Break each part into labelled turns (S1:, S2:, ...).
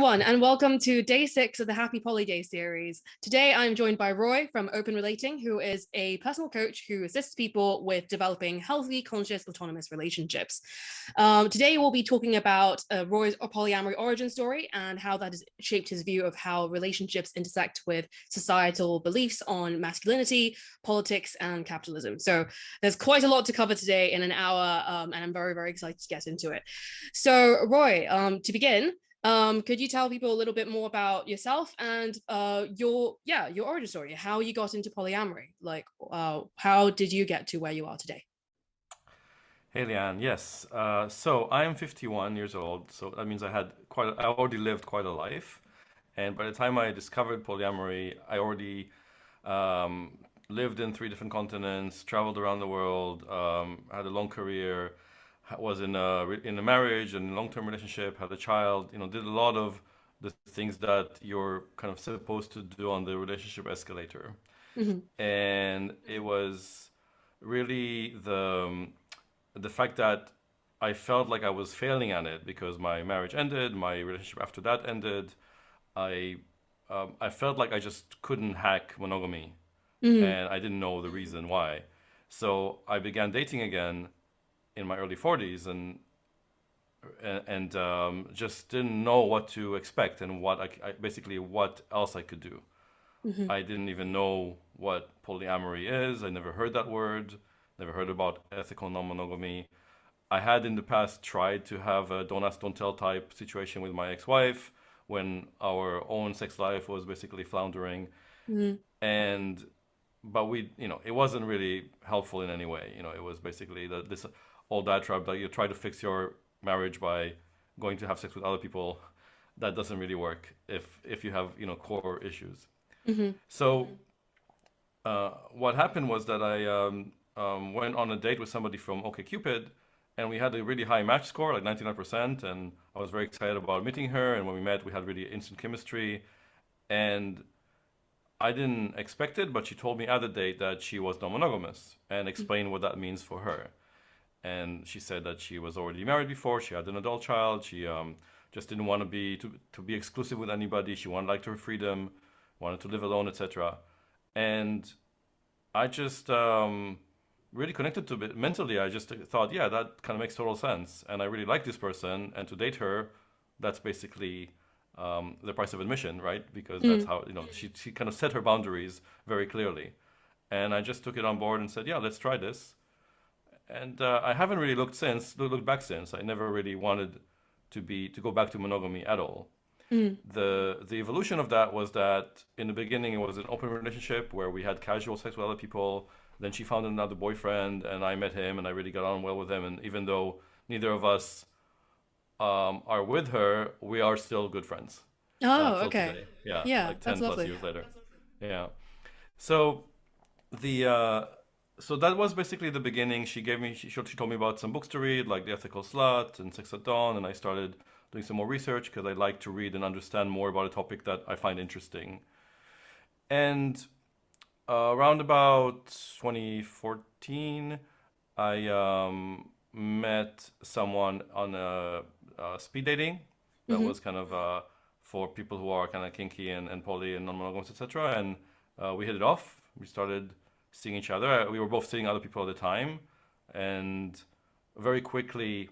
S1: everyone, and welcome to day 6 of the Happy Poly Day series. Today, I'm joined by Roy from Open Relating, who is a personal coach who assists people with developing healthy, conscious, autonomous relationships. Today, we'll be talking about Roy's polyamory origin story and how that has shaped his view of how relationships intersect with societal beliefs on masculinity, politics, and capitalism. So there's quite a lot to cover today in an hour, and I'm very, very excited to get into it. So Roy, to begin, could you tell people a little bit more about yourself and your origin story, how you got into polyamory? Like, how did you get to where you are today?
S2: Hey Leanne, yes. So I am 51 years old, so that means I already lived quite a life. And by the time I discovered polyamory, I already um, lived in 3 different continents, traveled around the world, had a long career, was in a marriage and long-term relationship, had a child, did a lot of the things that you're kind of supposed to do on the relationship escalator.
S1: Mhm.
S2: And it was really the fact that I felt like I was failing at it because my marriage ended, my relationship after that ended. I I felt like I just couldn't hack monogamy,
S1: Mhm.
S2: and I didn't know the reason why. So I began dating again in my early 40s, and just didn't know what to expect and basically what else I could do.
S1: Mhm.
S2: I didn't even know what polyamory is. I never heard that word, never heard about ethical non-monogamy. I had in the past tried to have a don't ask, don't tell type situation with my ex-wife when our own sex life was basically floundering.
S1: Mhm.
S2: And, but it wasn't really helpful in any way. It was basically this old diatribe that you try to fix your marriage by going to have sex with other people. That doesn't really work if you have, core issues.
S1: Mhm.
S2: So what happened was that I went on a date with somebody from OkCupid, and we had a really high match score, like 99%, and I was very excited about meeting her. And when we met, we had really instant chemistry, and I didn't expect it, but she told me at the date that she was non-monogamous and explained what that means for her. And she said that she was already married before, she had an adult child, she just didn't want to be exclusive with anybody. She wanted like her freedom, wanted to live alone, etc. And I just really connected to it mentally. I just thought, yeah, that kind of makes total sense. And I really like this person. And to date her, that's basically the price of admission, right? Because that's
S1: Mhm.
S2: how, she kind of set her boundaries very clearly. And I just took it on board and said, yeah, let's try this. And I haven't really looked back since. I never really wanted to go back to monogamy at all.
S1: Mhm.
S2: The evolution of that was that in the beginning it was an open relationship where we had casual sex with other people. Then she found another boyfriend, and I met him, and I really got on well with him. And even though neither of us are with her, we are still good friends
S1: Oh,
S2: till
S1: okay.
S2: today. Yeah,
S1: Yeah,
S2: like
S1: that's
S2: 10 plus
S1: lovely.
S2: years later. Yeah. So the so that was basically the beginning. She told me about some books to read, like The Ethical Slut and Sex at Dawn, and I started doing some more research because I like to read and understand more about a topic that I find interesting. And around about 2014, I met someone on speed dating that
S1: Mhm.
S2: was kind of for people who are kind of kinky and poly and non-monogamous, etc. And we hit it off. We started seeing each other. We were both seeing other people at the time, and very quickly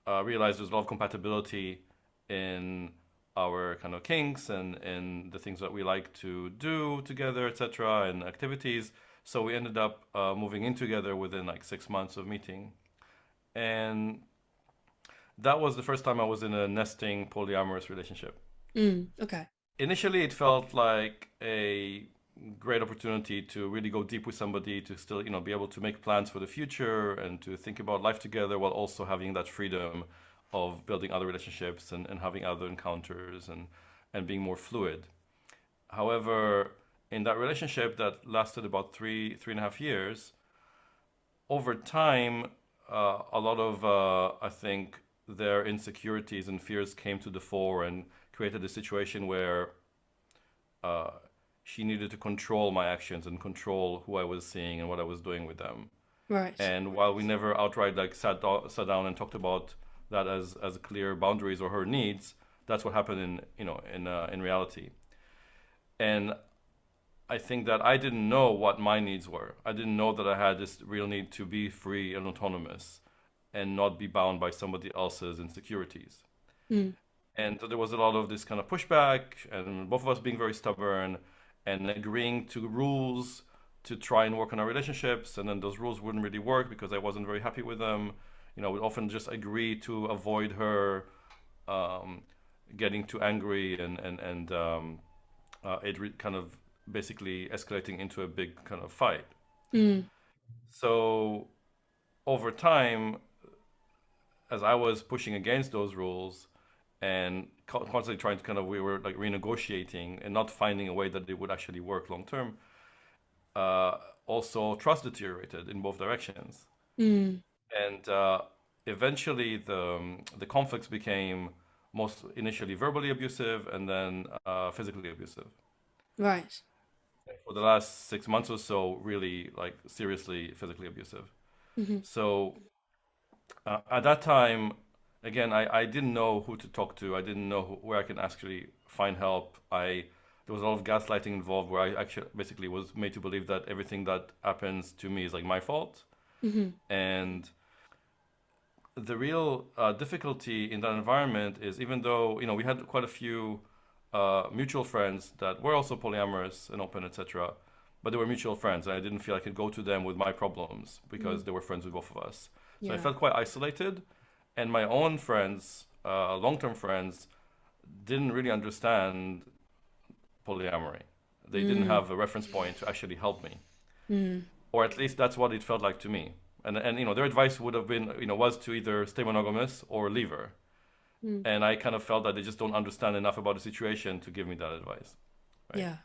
S2: realized there's a lot of compatibility in our kind of kinks and the things that we like to do together, etc., and activities. So we ended up moving in together within like 6 months of meeting. And that was the first time I was in a nesting polyamorous relationship.
S1: Okay.
S2: Initially, it felt like a great opportunity to really go deep with somebody, to still, be able to make plans for the future and to think about life together while also having that freedom of building other relationships and having other encounters and being more fluid. However, in that relationship that lasted about 3.5 years, over time, a lot of, I think, their insecurities and fears came to the fore and created a situation where uh, she needed to control my actions and control who I was seeing and what I was doing with them.
S1: Right.
S2: And while we never outright like sat down and talked about that as clear boundaries or her needs, that's what happened in reality. And I think that I didn't know what my needs were. I didn't know that I had this real need to be free and autonomous and not be bound by somebody else's insecurities.
S1: Mm.
S2: And so there was a lot of this kind of pushback, and both of us being very stubborn and agreeing to rules to try and work on our relationships. And then those rules wouldn't really work because I wasn't very happy with them. We'd often just agree to avoid her um, getting too angry, and kind of basically escalating into a big kind of fight.
S1: Mm.
S2: So over time, as I was pushing against those rules and constantly trying to we were like renegotiating and not finding a way that they would actually work long term, also trust deteriorated in both directions.
S1: Mm.
S2: And eventually the conflicts became most initially verbally abusive and then physically abusive.
S1: Right.
S2: For the last 6 months or so, really like seriously physically abusive.
S1: Mm-hmm.
S2: So at that time, again, I didn't know who to talk to. I didn't know where I can actually find help. There was a lot of gaslighting involved, where I actually basically was made to believe that everything that happens to me is like my fault.
S1: Mm-hmm.
S2: And the real difficulty in that environment is, even though we had quite a few mutual friends that were also polyamorous and open, etc., but they were mutual friends, and I didn't feel I could go to them with my problems because they were friends with both of us. So I
S1: Yeah.
S2: felt quite isolated, and my own friends, long-term friends, didn't really understand polyamory. They didn't
S1: Mm.
S2: have a reference point to actually help me,
S1: Mm.
S2: or at least that's what it felt like to me. And their advice would have been, was to either stay monogamous or leave her.
S1: Mm.
S2: And I kind of felt that they just don't understand enough about the situation to give me that advice, right?
S1: Yeah.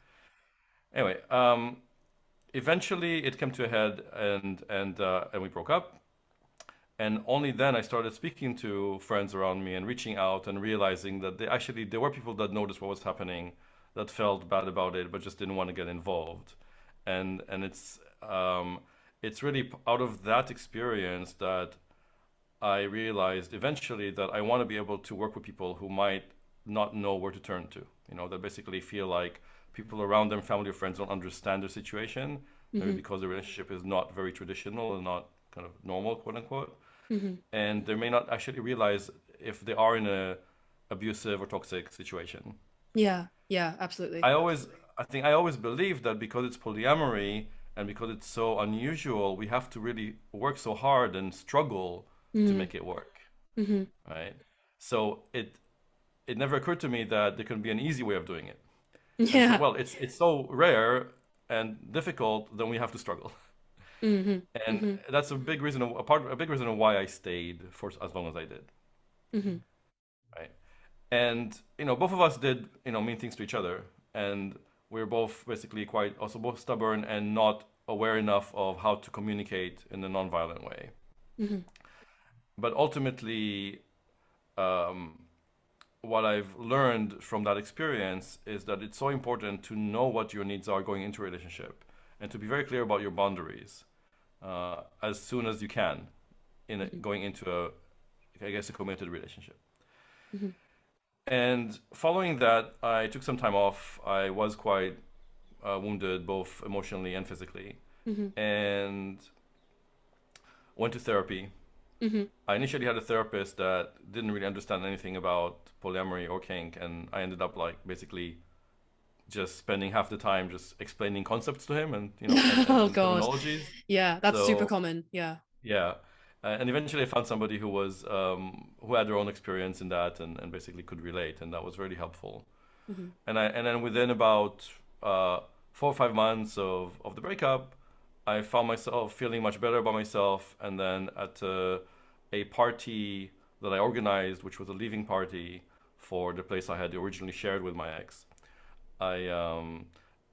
S2: Anyway, eventually it came to a head, and we broke up. And only then I started speaking to friends around me and reaching out and realizing that there were people that noticed what was happening, that felt bad about it, but just didn't want to get involved. And it's really out of that experience that I realized eventually that I want to be able to work with people who might not know where to turn to. That basically feel like people around them, family or friends, don't understand their situation, maybe
S1: Mm-hmm.
S2: because the relationship is not very traditional and not kind of normal, quote unquote,
S1: Mm-hmm.
S2: and they may not actually realize if they are in a abusive or toxic situation.
S1: Yeah. Yeah. Absolutely.
S2: I think I always believed that because it's polyamory and because it's so unusual, we have to really work so hard and struggle to
S1: Mm.
S2: make it work,
S1: Mm-hmm.
S2: right? So it never occurred to me that there can be an easy way of doing it. And so,
S1: Yeah.
S2: well, it's so rare and difficult, then we have to struggle.
S1: Mm-hmm.
S2: And
S1: Mm-hmm.
S2: that's a big reason of why I stayed for as long as I did,
S1: Mm-hmm.
S2: right? And both of us did mean things to each other, and we're both basically quite also both stubborn and not aware enough of how to communicate in a non-violent way.
S1: Mm-hmm.
S2: But ultimately, um, what I've learned from that experience is that it's so important to know what your needs are going into a relationship and to be very clear about your boundaries as soon as you can going into a committed relationship.
S1: Mm-hmm.
S2: And following that, I took some time off. I was quite wounded, both emotionally and physically,
S1: Mm-hmm.
S2: and went to therapy.
S1: Mm-hmm.
S2: I initially had a therapist that didn't really understand anything about polyamory or kink, and I ended up like basically just spending half the time just explaining concepts to him and
S1: Oh
S2: and
S1: God.
S2: terminologies.
S1: Yeah. That's super
S2: So
S1: common. Yeah.
S2: yeah, and eventually I found somebody who had their own experience in that and basically could relate, and that was really helpful.
S1: Mm-hmm.
S2: And then within about 4 or 5 months of the breakup, I found myself feeling much better about myself. And then at a party that I organized, which was a leaving party for the place I had originally shared with my ex, I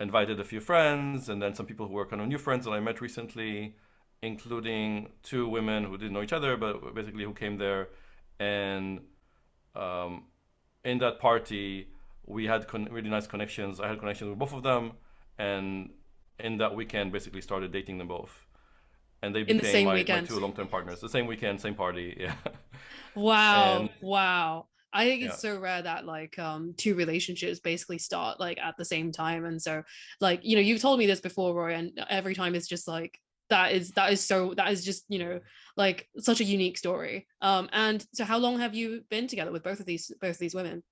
S2: invited a few friends and then some people who were kind of new friends that I met recently, including two women who didn't know each other, but basically who came there. And um, in that party, we had really nice connections. I had connections with both of them, and in that weekend, basically started dating them both, and they
S1: In the
S2: became
S1: same
S2: my
S1: weekend.
S2: two long-term partners. The same weekend, same party, yeah. And
S1: Wow. Wow. I think
S2: Yeah,
S1: it's so rare that like two relationships basically start like at the same time. And so like, you know, you've told me this before, Roy, and every time it's just like that is just, you know, like such a unique story. And so how long have you been together with both of these women?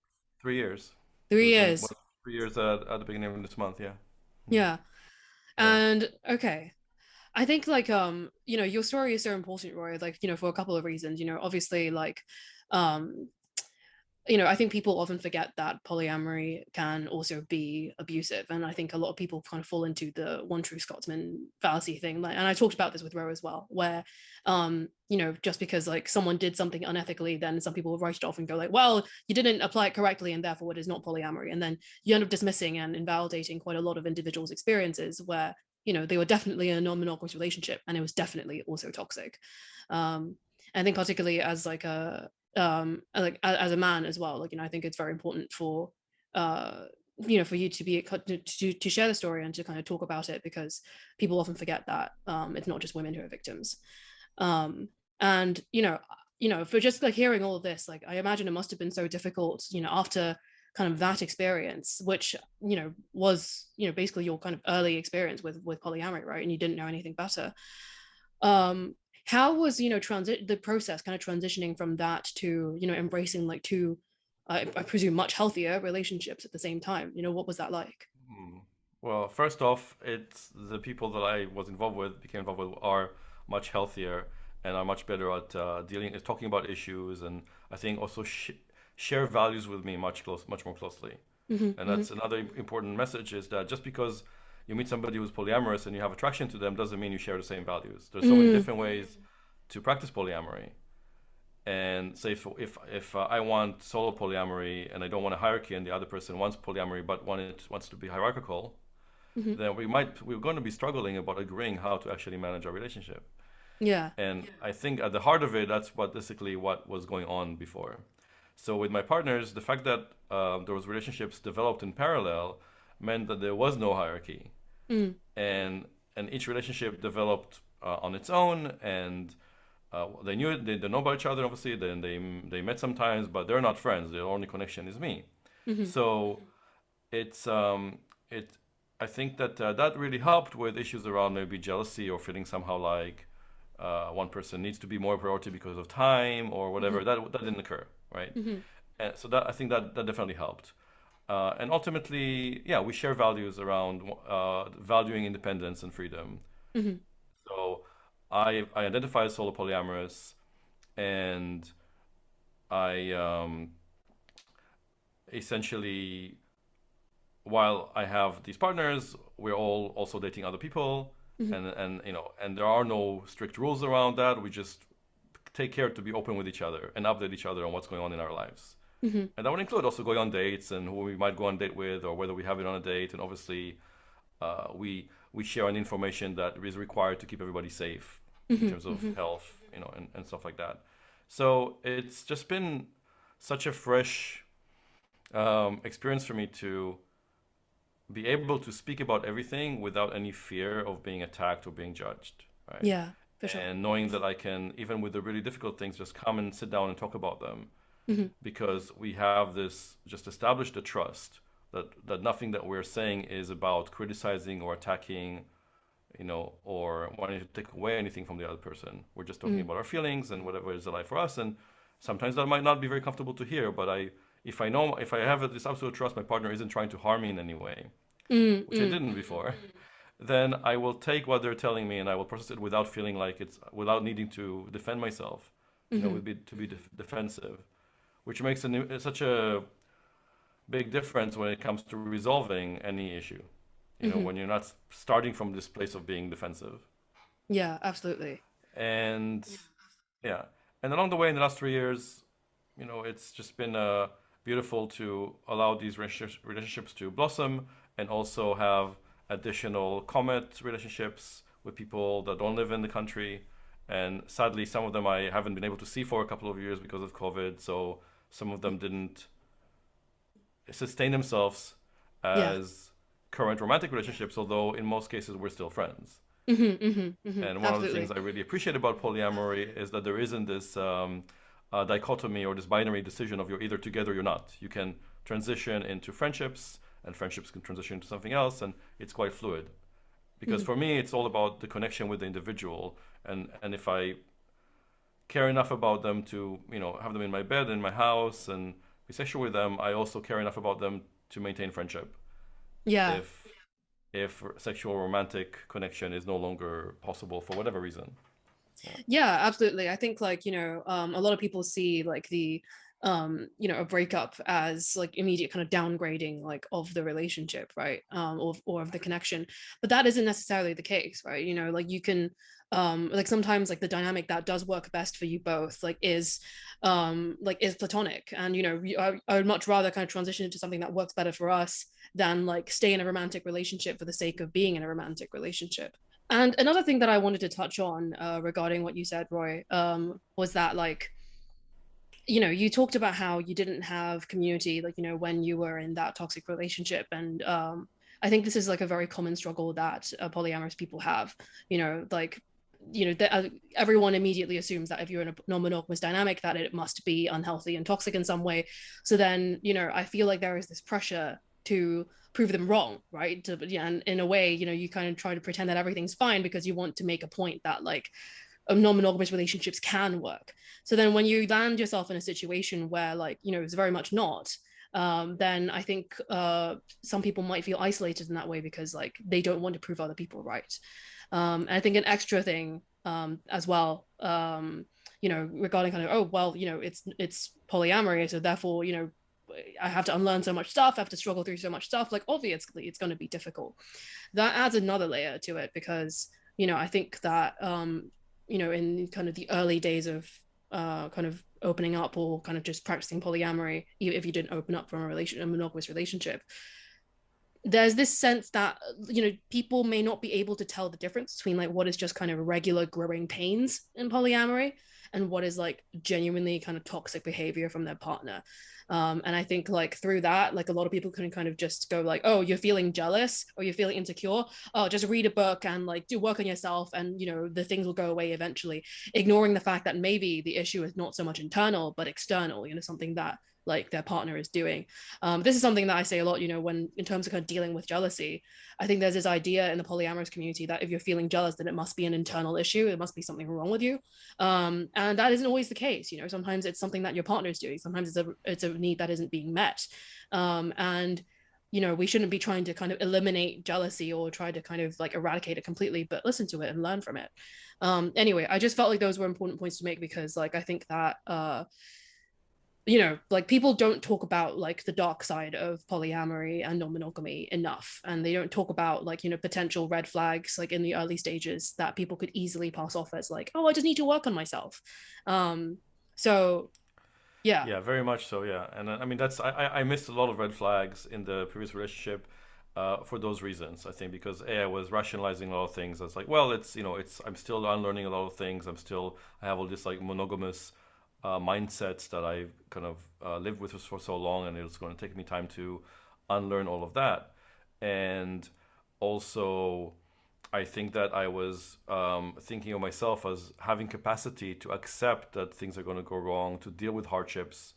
S2: 3 years.
S1: Three
S2: We've been
S1: years.
S2: 3 years at the beginning of this month. Yeah. Mm.
S1: Yeah.
S2: Yeah.
S1: And okay. I think like you know, your story is so important, Roy, like, you know, for a couple of reasons. You know, obviously like um you know, I think people often forget that polyamory can also be abusive. And I think a lot of people kind of fall into the one true Scotsman fallacy thing. Like, and I talked about this with Ro as well, where, you know, just because like someone did something unethically, then some people will write it off and go like, well, you didn't apply it correctly and therefore it is not polyamory. And then you end up dismissing and invalidating quite a lot of individuals' experiences where, you know, they were definitely in a non-monogamous relationship and it was definitely also toxic. I think particularly as like like as a man as well, like, you know, I think it's very important for uh you know, for you to be to share the story and to kind of talk about it, because people often forget that it's not just women who are victims. um and you know, for just like hearing all of this, like I imagine it must have been so difficult, you know, after kind of that experience, which, you know, was, you know, basically your kind of early experience with polyamory, right? And you didn't know anything better. um how was, you know, transit the process kind of transitioning from that to, you know, embracing like two I presume much healthier relationships at the same time? You know, what was that like?
S2: Hmm. Well, first off, it's the people that I was involved with, became involved with, are much healthier and are much better at talking about issues, and I think also share values with me much more closely.
S1: Hmm.
S2: And
S1: Hmm.
S2: that's another important message, is that just because you meet somebody who's polyamorous and you have attraction to them doesn't mean you share the same values. There's so many
S1: Mm.
S2: different ways to practice polyamory. And say if I want solo polyamory and I don't want a hierarchy, and the other person wants polyamory but wants to be hierarchical,
S1: Hmm.
S2: then we're going to be struggling about agreeing how to actually manage our relationship.
S1: Yeah.
S2: And I think at the heart of it, that's what basically what was going on before. So with my partners, the fact that those relationships developed in parallel meant that there was no hierarchy,
S1: Mm.
S2: and each relationship developed on its own, and they know about each other obviously. Then they met sometimes, but they're not friends. Their only connection is me.
S1: Hmm.
S2: So it's it I think that that really helped with issues around maybe jealousy or feeling somehow like one person needs to be more priority because of time or
S1: Hmm.
S2: whatever. That didn't occur, right?
S1: Hmm.
S2: And so that I think that definitely helped. And ultimately, yeah, we share values around valuing independence and freedom.
S1: Hmm.
S2: So I identify as solo polyamorous, and I essentially, while I have these partners, we're all also dating other people,
S1: Hmm.
S2: and you know, and there are no strict rules around that. We just take care to be open with each other and update each other on what's going on in our lives.
S1: Hmm.
S2: And that would include also going on dates and who we might go on a date with, or whether we have it on a date. And obviously, we share an information that is required to keep everybody safe in
S1: Hmm.
S2: terms of
S1: Hmm.
S2: health, you know, and stuff like that. So it's just been such a fresh experience for me to be able to speak about everything without any fear of being attacked or being judged, right?
S1: Yeah, for sure.
S2: And knowing that I can, even with the really difficult things, just come and sit down and talk about them,
S1: Hmm.
S2: because we have this just established a trust that nothing that we're saying is about criticizing or attacking, you know, or wanting to take away anything from the other person. We're just talking
S1: Mm.
S2: about our feelings and whatever is alive for us. And sometimes that might not be very comfortable to hear, but if I have this absolute trust, my partner isn't trying to harm me in any way,
S1: Mm.
S2: which I
S1: Mm.
S2: didn't before, then I will take what they're telling me and I will process it without feeling like without needing to defend myself, you know,
S1: Hmm.
S2: to be defensive, which makes such a big difference when it comes to resolving any issue. You know,
S1: Hmm.
S2: when you're not starting from this place of being defensive.
S1: Yeah, absolutely.
S2: And yeah, and along the way in the last 3 years, you know, it's just been beautiful to allow these relationships to blossom, and also have additional comet relationships with people that don't live in the country. And sadly, some of them I haven't been able to see for a couple of years because of COVID. So some of them didn't sustain themselves
S1: Yeah.
S2: as current romantic relationships, although in most cases we're still friends.
S1: Hmm. Hmm. Hmm.
S2: And one of the things
S1: Absolutely.
S2: I really appreciate about polyamory is that there isn't this dichotomy or this binary decision of you're either together or you're not. You can transition into friendships, and friendships can transition into something else, and it's quite fluid. Because
S1: Mhm.
S2: for me, it's all about the connection with the individual, and if I care enough about them to, have them in my bed, in my house, and be sexual with them, I also care enough about them to maintain friendship.
S1: Yeah.
S2: If if sexual romantic connection is no longer possible for whatever reason. Yeah.
S1: Yeah, absolutely. I think like, a lot of people see like the a breakup as like immediate kind of downgrading like of the relationship, right? Or of the connection. But that isn't necessarily the case, right? Like you can like sometimes like the dynamic that does work best for you both like is platonic. And I would much rather kind of transition into something that works better for us than like stay in a romantic relationship for the sake of being in a romantic relationship. And another thing that I wanted to touch on regarding what you said, Roy, was that like, you talked about how you didn't have community, like, when you were in that toxic relationship. And I think this is like a very common struggle that polyamorous people have, like, everyone immediately assumes that if you're in a non-monogamous dynamic, that it must be unhealthy and toxic in some way. So then, I feel like there is this pressure to prove them wrong, right? Yeah, and in a way, you kind of try to pretend that everything's fine because you want to make a point that like non-monogamous relationships can work. So then when you land yourself in a situation where like, it's very much not, then I think some people might feel isolated in that way because like they don't want to prove other people right. And I think an extra thing as well, regarding kind of, oh, well, it's polyamory. So therefore, I have to unlearn so much stuff. I have to struggle through so much stuff. Like obviously it's going to be difficult. That adds another layer to it because, I think that, in kind of the early days of kind of opening up or kind of just practicing polyamory, even if you didn't open up from a monogamous relationship, there's this sense that people may not be able to tell the difference between like what is just kind of regular growing pains in polyamory and what is like genuinely kind of toxic behavior from their partner. And I think like through that, like a lot of people can kind of just go like, oh, you're feeling jealous or you're feeling insecure, oh, just read a book and like do work on yourself and the things will go away eventually, ignoring the fact that maybe the issue is not so much internal but external, something that like their partner is doing. This is something that I say a lot, when in terms of kind of dealing with jealousy. I think there's this idea in the polyamorous community that if you're feeling jealous, then it must be an internal issue. It must be something wrong with you. And that isn't always the case. Sometimes it's something that your partner is doing. Sometimes it's a need that isn't being met. And we shouldn't be trying to kind of eliminate jealousy or try to kind of like eradicate it completely, but listen to it and learn from it. Anyway, I just felt like those were important points to make because like I think that like people don't talk about like the dark side of polyamory and non-monogamy enough, and they don't talk about like potential red flags like in the early stages that people could easily pass off as like, oh, I just need to work on myself. So yeah.
S2: Yeah, very much so. Yeah, and I mean I missed a lot of red flags in the previous relationship, for those reasons. I think because I was rationalizing a lot of things. I was like, well, it's I'm still unlearning a lot of things. I have all this like monogamous mindsets that I kind of lived with for so long, and it's going to take me time to unlearn all of that. And also, I think that I was thinking of myself as having capacity to accept that things are going to go wrong, to deal with hardships,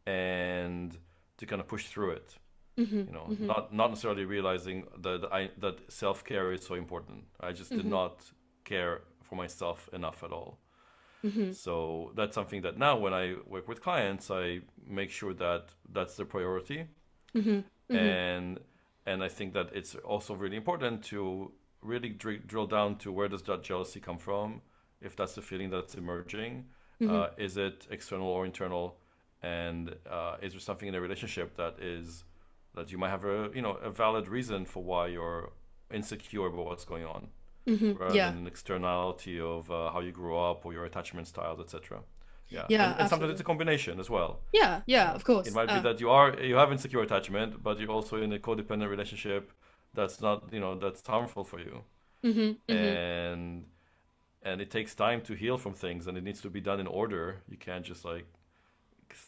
S2: and to kind of push through it.
S1: Mm-hmm, mm-hmm,
S2: Not necessarily realizing that self care is so important. I just did
S1: mm-hmm,
S2: not care for myself enough at all.
S1: mm-hmm,
S2: So that's something that now when I work with clients, I make sure that that's the priority.
S1: mm-hmm, mm-hmm,
S2: And I think that it's also really important to really drill down to where does that jealousy come from, if that's the feeling that's emerging.
S1: mm-hmm.
S2: Is it external or internal? And is there something in the relationship that you might have a valid reason for why you're insecure about what's going on,
S1: Mm-hmm.
S2: rather
S1: Yeah.
S2: than an externality of how you grew up or your attachment styles, etc. Yeah,
S1: Yeah,
S2: and sometimes it's
S1: absolutely.
S2: a combination as well.
S1: Yeah, yeah, of
S2: It
S1: course.
S2: might be that you have insecure attachment, but you're also in a codependent relationship that's not that's harmful for you,
S1: Mm-hmm, mm-hmm.
S2: and it takes time to heal from things, and it needs to be done in order. You can't just like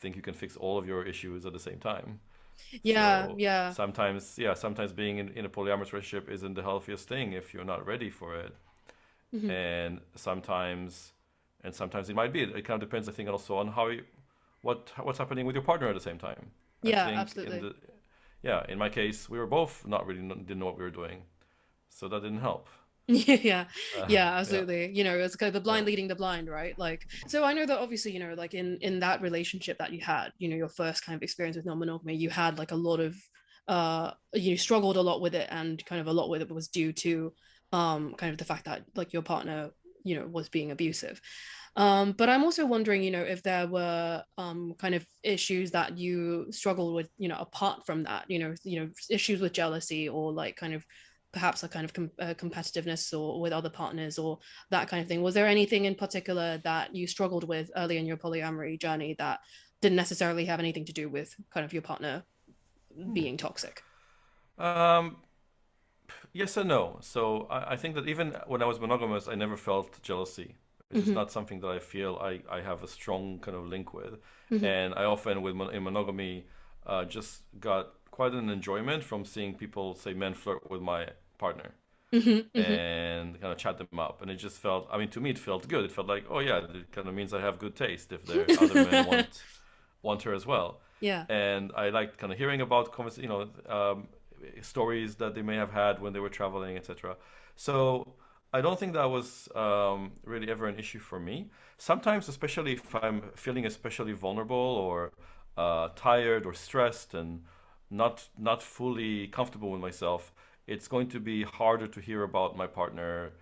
S2: think you can fix all of your issues at the same time.
S1: Yeah,
S2: So
S1: yeah.
S2: sometimes, yeah, sometimes being in a polyamorous relationship isn't the healthiest thing if you're not ready for it.
S1: Mm-hmm.
S2: And sometimes and sometimes it might be. It kind of depends, I think, also on what's happening with your partner at the same time. I
S1: Yeah,
S2: think
S1: absolutely.
S2: in my case, we were both not really didn't know what we were doing, so that didn't help.
S1: Yeah,
S2: Uh,
S1: yeah,
S2: yeah,
S1: absolutely. It's kind of the
S2: yeah.
S1: blind leading the blind, right? Like, so I know that obviously, like in that relationship that you had, your first kind of experience with non-monogamy, you had like a lot of you struggled a lot with it, and kind of a lot with it was due to kind of the fact that like your partner, was being abusive. But I'm also wondering, if there were kind of issues that you struggled with, apart from that, issues with jealousy, or like kind of perhaps a kind of competitiveness or with other partners or that kind of thing. Was there anything in particular that you struggled with early in your polyamory journey that didn't necessarily have anything to do with kind of your partner
S2: Hmm.
S1: being toxic?
S2: Um, yes and no. So I think that even when I was monogamous, I never felt jealousy. It's just
S1: Mm-hmm.
S2: not something that I feel I have a strong kind of link with.
S1: Mm-hmm.
S2: And I often, in monogamy, just got quite an enjoyment from seeing people, say, men flirt with my partner
S1: Mm-hmm. Mm-hmm.
S2: and kind of chat them up. And it just felt, I mean, to me, it felt good. It felt like, oh yeah, it kind of means I have good taste if there other men want her as well.
S1: Yeah.
S2: And I liked kind of hearing about stories that they may have had when they were traveling, etc. So I don't think that was really ever an issue for me. Sometimes, especially if I'm feeling especially vulnerable or tired or stressed and not fully comfortable with myself, it's going to be harder to hear about my partner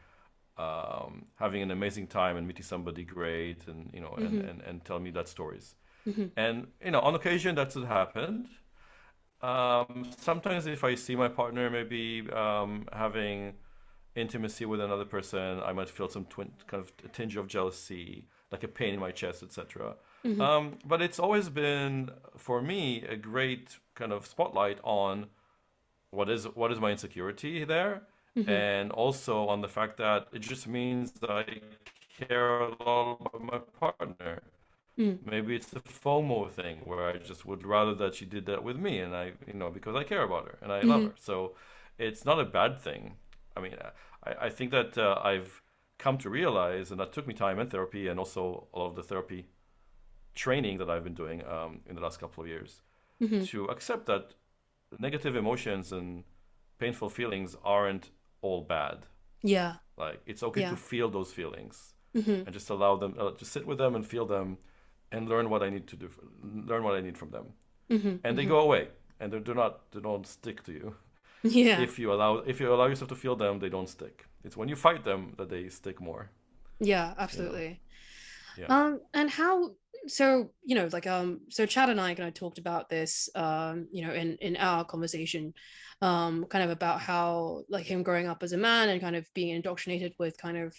S2: having an amazing time and meeting somebody great, and
S1: Mm-hmm.
S2: and tell me that stories.
S1: Mm-hmm.
S2: And on occasion that's happened. Sometimes if I see my partner maybe having intimacy with another person, I might feel some kind of a tinge of jealousy, like a pain in my chest, etc.
S1: Mm-hmm.
S2: But it's always been for me a great kind of spotlight on what is my insecurity there,
S1: Mm-hmm.
S2: and also on the fact that it just means that I care a lot about my partner.
S1: Mm-hmm.
S2: Maybe it's the FOMO thing where I just would rather that she did that with me, and because I care about her and I love
S1: Mm-hmm.
S2: her. So it's not a bad thing. I mean, I think that I've come to realize, and that took me time and therapy, and also all of the therapy training that I've been doing in the last couple of years,
S1: Mm-hmm.
S2: to accept that negative emotions and painful feelings aren't all bad.
S1: Yeah.
S2: Like it's okay to
S1: Yeah.
S2: feel those feelings
S1: Mm-hmm.
S2: and just allow them, just sit with them and feel them, and learn what I need to do, learn what I need from them,
S1: Mm-hmm.
S2: and they
S1: Mm-hmm.
S2: go away, and they don't stick to you.
S1: Yeah.
S2: If you allow yourself to feel them, they don't stick. It's when you fight them that they stick more.
S1: Yeah,
S2: You know.
S1: absolutely.
S2: Yeah.
S1: And how, so, like, so Chad and I kind of talked about this, in our conversation, kind of about how like him growing up as a man and kind of being indoctrinated with kind of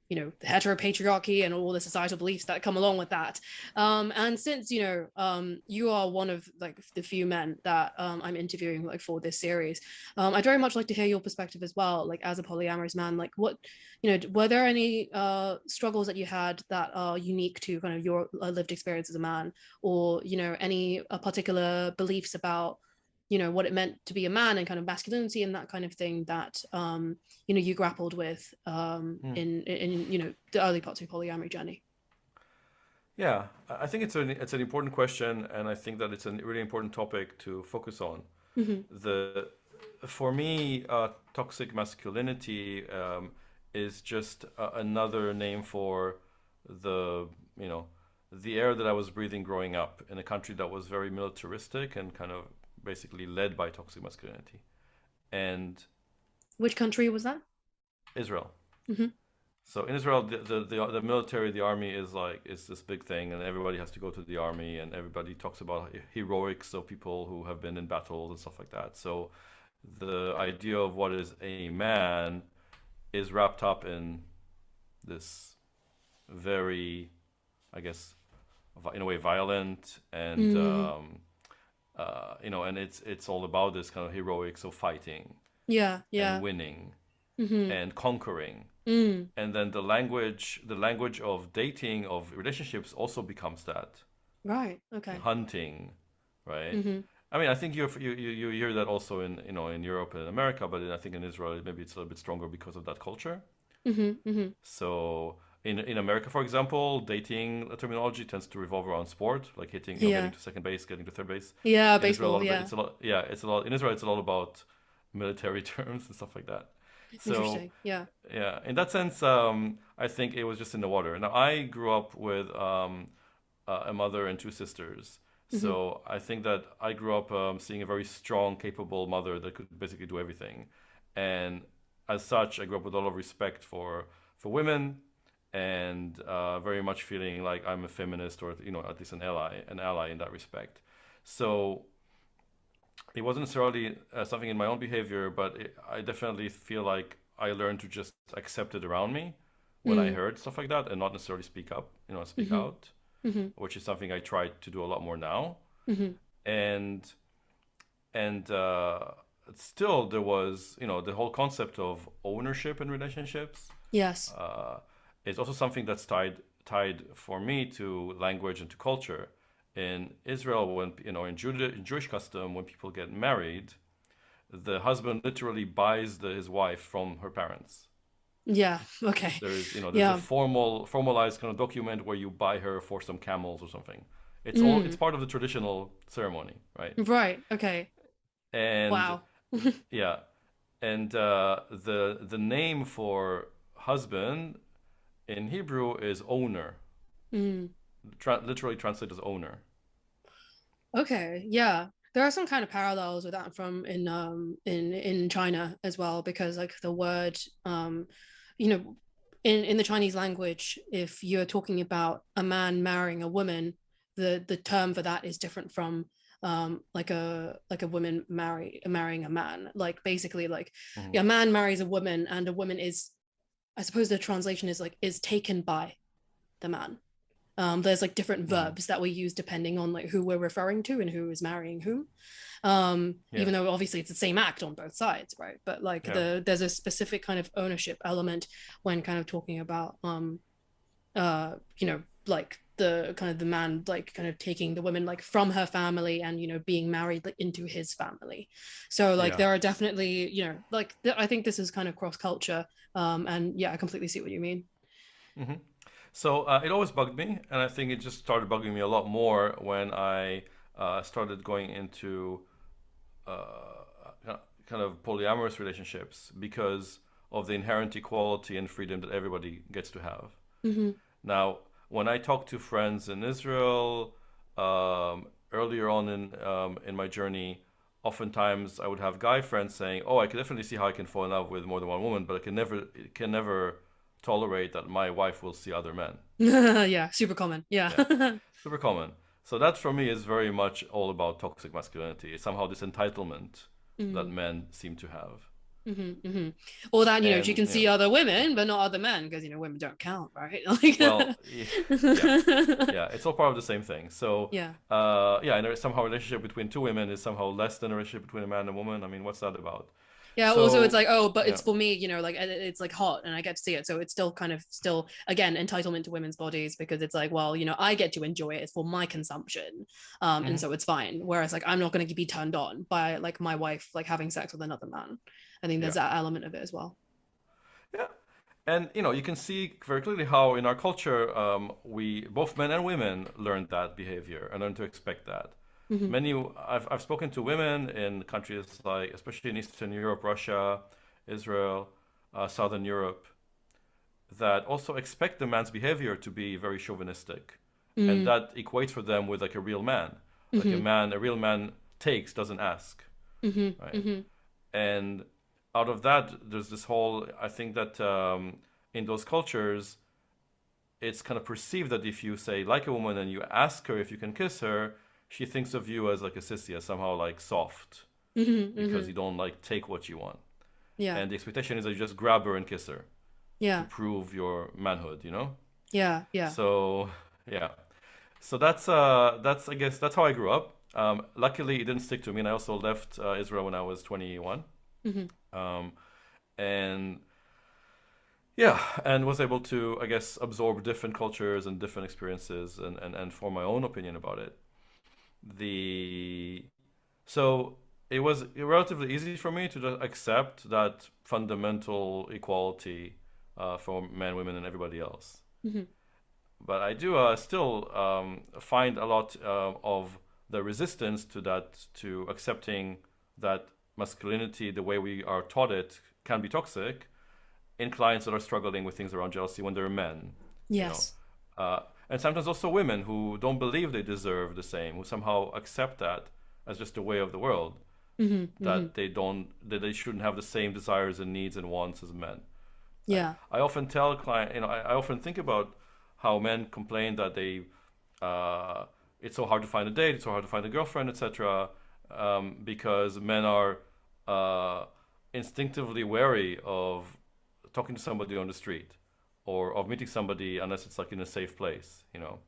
S1: the heteropatriarchy and all the societal beliefs that come along with that. And since you are one of like the few men that I'm interviewing like for this series, I'd very much like to hear your perspective as well, like as a polyamorous man. Like, what were there any struggles that you had that are unique to kind of your lived experience as a man, or any particular beliefs about what it meant to be a man and kind of masculinity and that kind of thing that you grappled with
S2: Hmm.
S1: in the early parts of your polyamory journey?
S2: Yeah, I think it's an important question, and I think that it's a really important topic to focus on.
S1: Mm-hmm.
S2: The For me, toxic masculinity is just another name for the you know the air that I was breathing growing up in a country that was very militaristic and kind of basically led by toxic masculinity, and
S1: Which country was that?
S2: Israel.
S1: Mm-hmm.
S2: So in Israel, the military, the army is this big thing, and everybody has to go to the army, and everybody talks about heroics of people who have been in battles and stuff like that. So the idea of what is a man is wrapped up in this very, I guess, in a way, violent and
S1: Mm.
S2: and it's all about this kind of heroics of fighting
S1: Yeah,
S2: and
S1: yeah.
S2: winning
S1: Mm-hmm.
S2: and conquering.
S1: Mm.
S2: And then the language of dating, of relationships, also becomes that.
S1: Right. Okay.
S2: Hunting, right?
S1: Mm-hmm.
S2: I mean, I think you hear that also in Europe and America, but I think in Israel maybe it's a little bit stronger because of that culture.
S1: Mm-hmm. Mm-hmm.
S2: So in America, for example, dating terminology tends to revolve around sport, like hitting, getting
S1: Yeah.
S2: to second base, getting to third base.
S1: Yeah,
S2: In Israel, a lot
S1: baseball,
S2: of it,
S1: yeah.
S2: it's a lot, yeah, it's a lot. In Israel, it's a lot about military terms and stuff like that. So,
S1: Interesting. Yeah.
S2: yeah, in that sense, I think it was just in the water. Now, I grew up with a mother and two sisters.
S1: Hmm.
S2: So I think that I grew up seeing a very strong, capable mother that could basically do everything. And as such, I grew up with a lot of respect for women, and very much feeling like I'm a feminist, or at least an ally in that respect. So it wasn't necessarily something in my own behavior, but I definitely feel like I learned to just accept it around me when I
S1: Mm.
S2: heard stuff like that, and not necessarily speak up, speak
S1: Hmm.
S2: out,
S1: Hmm.
S2: which is something I try to do a lot more now.
S1: Hmm.
S2: And and still there was, the whole concept of ownership in relationships
S1: Yes.
S2: uh, is also something that's tied for me to language and to culture. In Israel, when in Jewish custom, when people get married, the husband literally buys his wife from her parents.
S1: Yeah. Okay.
S2: There's a
S1: Yeah.
S2: formalized kind of document where you buy her for some camels or something. It's
S1: Mm.
S2: part of the traditional ceremony, right?
S1: Right. Okay.
S2: And
S1: Wow.
S2: yeah, and the name for husband in Hebrew is owner,
S1: Mm.
S2: literally translated as owner.
S1: Okay. Yeah. There are some kind of parallels with that from in China as well, because like the word you know in the Chinese language, if you're talking about a man marrying a woman, the term for that is different from like a woman marrying a man. Like basically like
S2: Mhm.
S1: yeah, a man marries a woman and a woman is, I suppose the translation is like is taken by the man. There's like different
S2: Mhm.
S1: verbs that we use depending on like who we're referring to and who is marrying whom.
S2: Yeah,
S1: Even though obviously it's the same act on both sides, right? But like
S2: yeah,
S1: there's a specific kind of ownership element when kind of talking about like the kind of the man like kind of taking the woman like from her family and being married like into his family. So like
S2: yeah.
S1: there are definitely like I think this is kind of cross culture. And yeah, I completely see what you mean.
S2: hmm So it always bugged me, and I think it just started bugging me a lot more when I started going into kind of polyamorous relationships because of the inherent equality and freedom that everybody gets to have.
S1: Mm-hmm.
S2: Now, when I talk to friends in Israel, earlier on in my journey, oftentimes I would have guy friends saying, "Oh, I can definitely see how I can fall in love with more than one woman, but I can never tolerate that my wife will see other men."
S1: Yeah, super common. Yeah.
S2: Yeah, super common. So that for me is very much all about toxic masculinity. It's somehow this entitlement that
S1: Mm.
S2: men seem to have.
S1: Mm-hmm, mm-hmm. Or that she
S2: And
S1: can see other women but not other men because women don't count, right? Like
S2: well, yeah, yeah, it's all part of the same thing. So,
S1: yeah.
S2: yeah, and somehow a relationship between two women is somehow less than a relationship between a man and a woman. I mean, what's that about?
S1: Yeah, also it's
S2: So,
S1: like, oh, but
S2: yeah,
S1: it's for me, like it's like hot and I get to see it. So it's still kind of still again entitlement to women's bodies because it's like, well, I get to enjoy it. It's for my consumption. And
S2: hmm
S1: so it's fine. Whereas like I'm not gonna be turned on by like my wife like having sex with another man. I think there's
S2: yeah,
S1: that element of it as well.
S2: yeah. And you can see very clearly how in our culture, we both men and women learned that behavior and learned to expect that.
S1: Hmm.
S2: I've spoken to women in countries like, especially in Eastern Europe, Russia, Israel, Southern Europe, that also expect the man's behavior to be very chauvinistic, and
S1: Mm.
S2: that equates for them with like a real man, like
S1: Hmm.
S2: a real man takes, doesn't ask,
S1: Hmm.
S2: right?
S1: Hmm.
S2: And out of that, there's this whole. I think that in those cultures, it's kind of perceived that if you say like a woman and you ask her if you can kiss her, she thinks of you as like a sissy, as somehow like soft
S1: Hmm.
S2: because
S1: Hmm.
S2: you don't like take what you want.
S1: Yeah.
S2: And the expectation is that you just grab her and kiss her to
S1: Yeah.
S2: prove your manhood.
S1: Yeah. Yeah.
S2: So yeah. So that's I guess that's how I grew up. Luckily, it didn't stick to me, and I also left Israel when I was 21,
S1: Hmm.
S2: um, and yeah, and was able to, I guess, absorb different cultures and different experiences, and form my own opinion about it. The So it was relatively easy for me to just accept that fundamental equality for men, women, and everybody else.
S1: Hmm.
S2: But I do still find a lot of the resistance to that, to accepting that masculinity, the way we are taught it, can be toxic in clients that are struggling with things around jealousy when they're men, you know.
S1: Yes.
S2: Uh, and sometimes also women who don't believe they deserve the same, who somehow accept that as just a way of the world,
S1: Hmm. Hmm.
S2: that they shouldn't have the same desires and needs and wants as men. Right?
S1: Yeah.
S2: I often tell clients, I often think about how men complain that it's so hard to find a date, it's so hard to find a girlfriend, etc., because men are uh, instinctively wary of talking to somebody on the street or of meeting somebody unless it's like in a safe place, you know.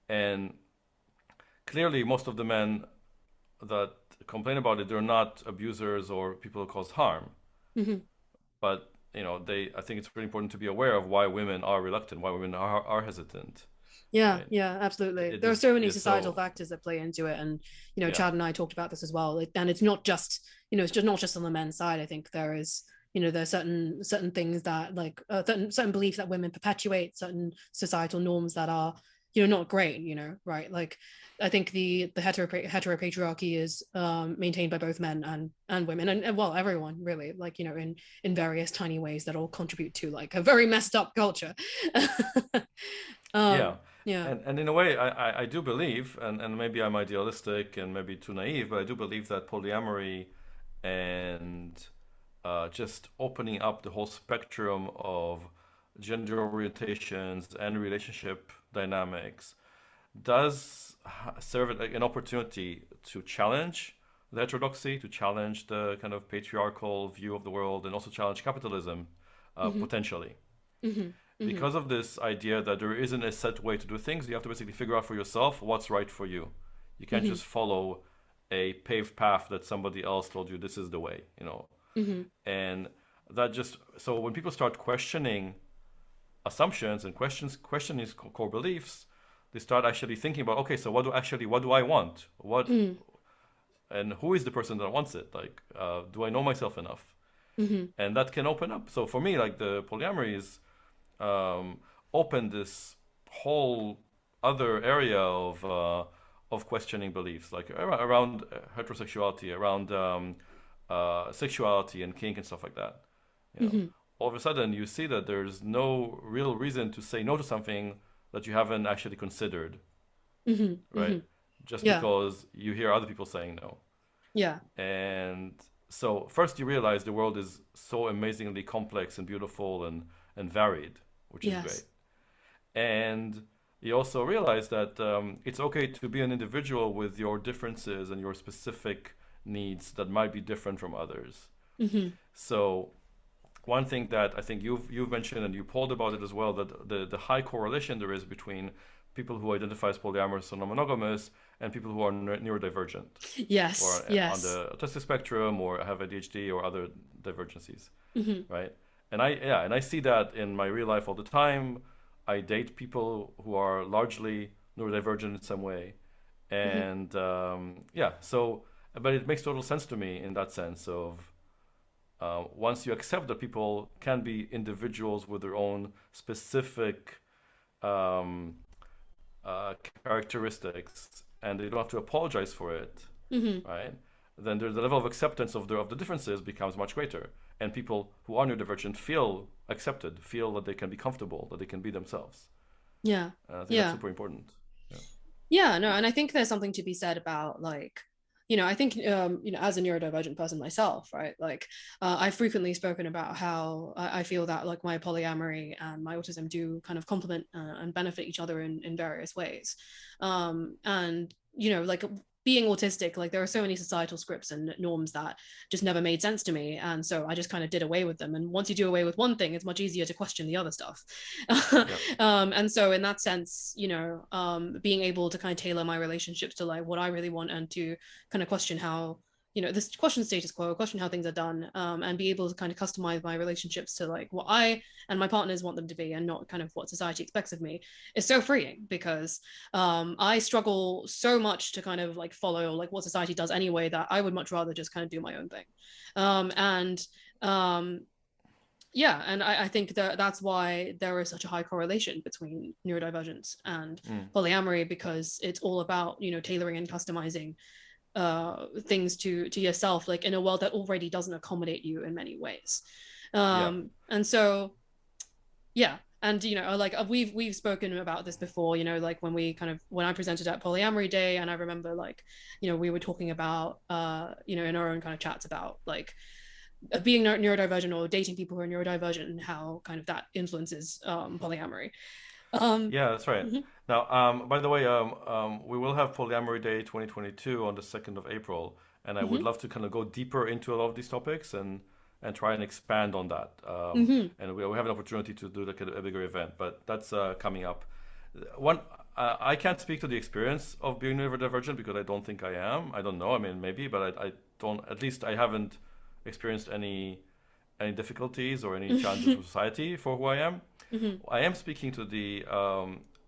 S2: And clearly, most of the men that complain about it, they're not abusers or people who cause harm.
S1: Hmm.
S2: But I think it's really important to be aware of why women are reluctant, why women are hesitant,
S1: Yeah,
S2: right?
S1: yeah, absolutely.
S2: It
S1: There are so many
S2: is
S1: societal
S2: so,
S1: factors that play into it, and
S2: yeah,
S1: Chad and I talked about this as well. And it's not just, it's just not just on the men's side. I think there is, there are certain things that like certain beliefs that women perpetuate, certain societal norms that are, not great. Right? Like, I think the heteropatriarchy is maintained by both men and women, and well, everyone really, like in various tiny ways that all contribute to like a very messed up culture.
S2: yeah.
S1: Yeah.
S2: And in a way, I do believe, and maybe I'm idealistic and maybe too naive, but I do believe that polyamory and just opening up the whole spectrum of gender orientations and relationship dynamics does serve like an opportunity to challenge the heterodoxy, to challenge the kind of patriarchal view of the world, and also challenge capitalism
S1: Hmm.
S2: potentially.
S1: Hmm. Hmm.
S2: Because of this idea that there isn't a set way to do things, you have to basically figure out for yourself what's right for you. You can't
S1: Hmm.
S2: just follow a paved path that somebody else told you this is the way,
S1: Hmm.
S2: And that just so when people start questioning assumptions and questioning core beliefs, they start actually thinking about, okay, so what do I want? What
S1: Hmm.
S2: and who is the person that wants it? Like, do I know myself enough?
S1: Hmm.
S2: And that can open up. So for me, like the polyamory is um, open this whole other area of questioning beliefs, like around heterosexuality, around sexuality and kink and stuff like that. You know,
S1: Hmm.
S2: all of a sudden you see that there's no real reason to say no to something that you haven't actually considered,
S1: Hmm.
S2: right?
S1: Hmm.
S2: Just
S1: Yeah.
S2: because you hear other people saying no.
S1: Yeah.
S2: And so first you realize the world is so amazingly complex and beautiful and varied, which is great.
S1: Yes.
S2: And you also realize that it's okay to be an individual with your differences and your specific needs that might be different from others.
S1: Hmm.
S2: So one thing that I think you've mentioned and you polled about it as well, that the high correlation there is between people who identify as polyamorous or non-monogamous and people who are neurodivergent
S1: Yes.
S2: or on
S1: Yes.
S2: the autistic spectrum or have ADHD or other divergencies,
S1: Hmm.
S2: right? And I see that in my real life all the time. I date people who are largely neurodivergent in some way,
S1: Hmm.
S2: and yeah, so but it makes total sense to me in that sense of once you accept that people can be individuals with their own specific um, characteristics, and they don't have to apologize for it,
S1: Hmm.
S2: right? Then the level of acceptance of the differences becomes much greater, and people who are neurodivergent feel accepted, feel that they can be comfortable, that they can be themselves.
S1: Yeah.
S2: And I think that's
S1: Yeah.
S2: super important. Yeah.
S1: Yeah, no, and I think there's something to be said about like, I think as a neurodivergent person myself, right? Like, I've frequently spoken about how I feel that like my polyamory and my autism do kind of complement and benefit each other in various ways. And like being autistic, like there are so many societal scripts and norms that just never made sense to me, and so I just kind of did away with them. And once you do away with one thing, it's much easier to question the other stuff.
S2: Yeah.
S1: And so in that sense, being able to kind of tailor my relationships to like what I really want, and to kind of question how, this question status quo, question how things are done, and be able to kind of customize my relationships to like what I and my partners want them to be, and not kind of what society expects of me, is so freeing, because I struggle so much to kind of like follow like what society does anyway, that I would much rather just kind of do my own thing. And um, Yeah, and I think that that's why there is such a high correlation between neurodivergence and polyamory, because it's all about, tailoring and customizing things to yourself, like in a world that already doesn't accommodate you in many ways.
S2: Yeah.
S1: And so, yeah. And like we've spoken about this before, like when I presented at Polyamory Day, and I remember like, we were talking about in our own kind of chats about like being neurodivergent or dating people who are neurodivergent, and how kind of that influences polyamory.
S2: Yeah, that's right.
S1: Mhm,
S2: Now, by the way, we will have Polyamory Day 2022 on the 2nd of April, and I would
S1: mhm,
S2: love to kind of go deeper into a lot of these topics and try and expand on that.
S1: mhm,
S2: And we have an opportunity to do like a bigger event, but that's coming up. One, I can't speak to the experience of being neurodivergent because I don't think I am. I don't know. I mean, maybe, but I don't. At least I haven't experienced any difficulties or any challenges
S1: mhm,
S2: with society for who I am.
S1: mhm,
S2: I am speaking to the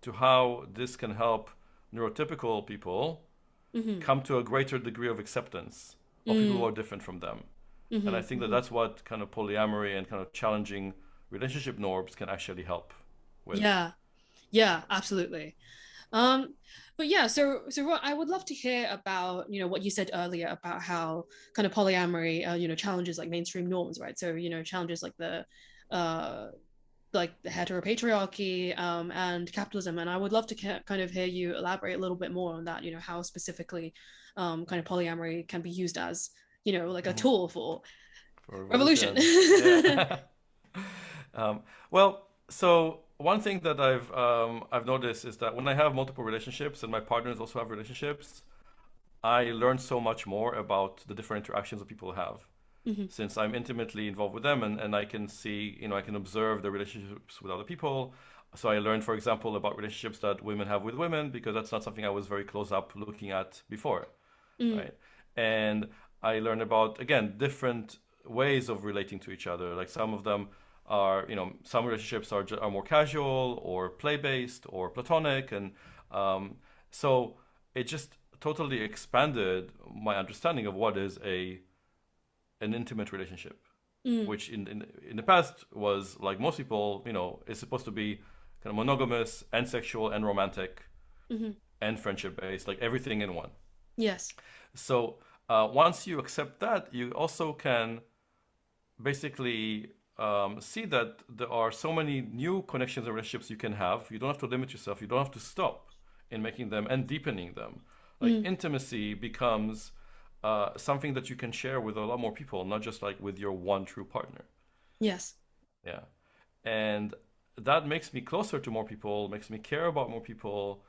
S2: to how this can help neurotypical people
S1: mhm,
S2: come to a greater degree of acceptance of people who
S1: mhm,
S2: are different from them. And I
S1: mhm,
S2: think that
S1: mhm.
S2: that's what kind of polyamory and kind of challenging relationship norms can actually help with.
S1: Yeah, yeah, absolutely. Um, but yeah, so what I would love to hear about, what you said earlier about how kind of polyamory, challenges like mainstream norms, right? So, challenges uh, like the heteropatriarchy, and capitalism. And I would love to kind of hear you elaborate a little bit more on that, how specifically, kind of polyamory can be used as, like a
S2: Mhm.
S1: tool for
S2: For
S1: revolution.
S2: revolution. Yeah. Well, so one thing that I've noticed is that when I have multiple relationships and my partners also have relationships, I learn so much more about the different interactions that people have
S1: Mhm,
S2: since I'm intimately involved with them and I can see, I can observe the relationships with other people. So I learned, for example, about relationships that women have with women because that's not something I was very close up looking at before,
S1: mhm,
S2: right? And I learned about, again, different ways of relating to each other. Like some of them are, some relationships are more casual or play based or platonic. And um, so it just totally expanded my understanding of what is an intimate relationship,
S1: mhm,
S2: which in the past was like most people, is supposed to be kind of monogamous and sexual and romantic
S1: mhm.
S2: and friendship based, like everything in one.
S1: Yes.
S2: So once you accept that, you also can basically see that there are so many new connections and relationships you can have. You don't have to limit yourself. You don't have to stop in making them and deepening them. Like
S1: Mhm.
S2: intimacy becomes something that you can share with a lot more people, not just like with your one true partner.
S1: Yes.
S2: Yeah. And that makes me closer to more people, makes me care about more people.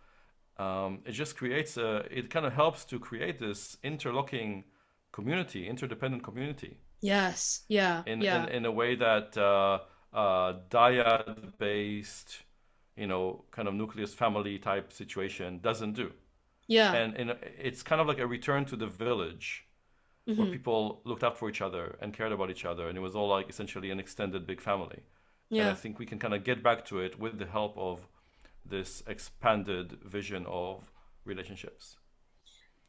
S2: It just creates it kind of helps to create this interlocking community, interdependent community
S1: Yes. Yeah. Yeah.
S2: in a way that dyad based, kind of nucleus family type situation doesn't do.
S1: Yeah.
S2: And it's kind of like a return to the village where
S1: Mhm.
S2: people looked out for each other and cared about each other, and it was all like essentially an extended big family. And I
S1: Yeah.
S2: think we can kind of get back to it with the help of this expanded vision of relationships.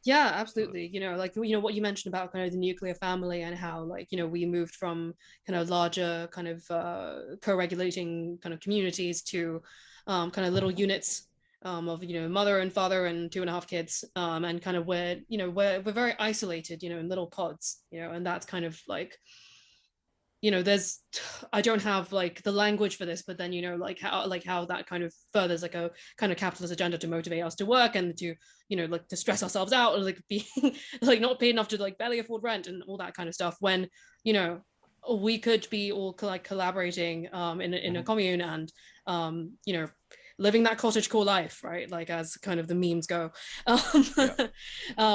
S1: Yeah,
S2: So
S1: absolutely.
S2: that's
S1: Like what you mentioned about kind of the nuclear family, and how like, we moved from kind of larger kind of co-regulating kind of communities to kind of little units of mother and father and two and a half kids, and kind of where we're very isolated, in little pods, and that's kind of like, there's I don't have like the language for this, but then like how that kind of furthers like a kind of capitalist agenda to motivate us to work, and to like to stress ourselves out, or like being like not paid enough to like barely afford rent and all that kind of stuff, when you know we could be all like collaborating in a
S2: mhm.
S1: commune, and living that cottage core life, right, like as kind of the memes go. um,
S2: Yeah,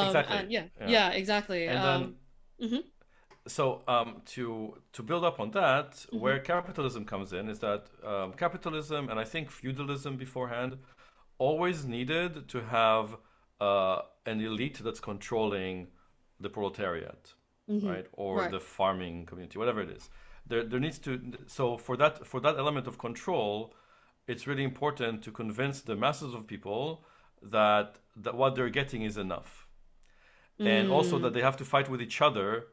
S2: exactly.
S1: and yeah,
S2: Yeah,
S1: yeah, exactly.
S2: and then
S1: Mhm,
S2: so to build up on that,
S1: mhm,
S2: where capitalism comes in is that capitalism and I think feudalism beforehand always needed to have an elite that's controlling the proletariat,
S1: mhm.
S2: right, or
S1: Right.
S2: the farming community, whatever it is. There needs to so for that element of control, it's really important to convince the masses of people that what they're getting is enough, and also that
S1: Mm,
S2: they have to fight with each other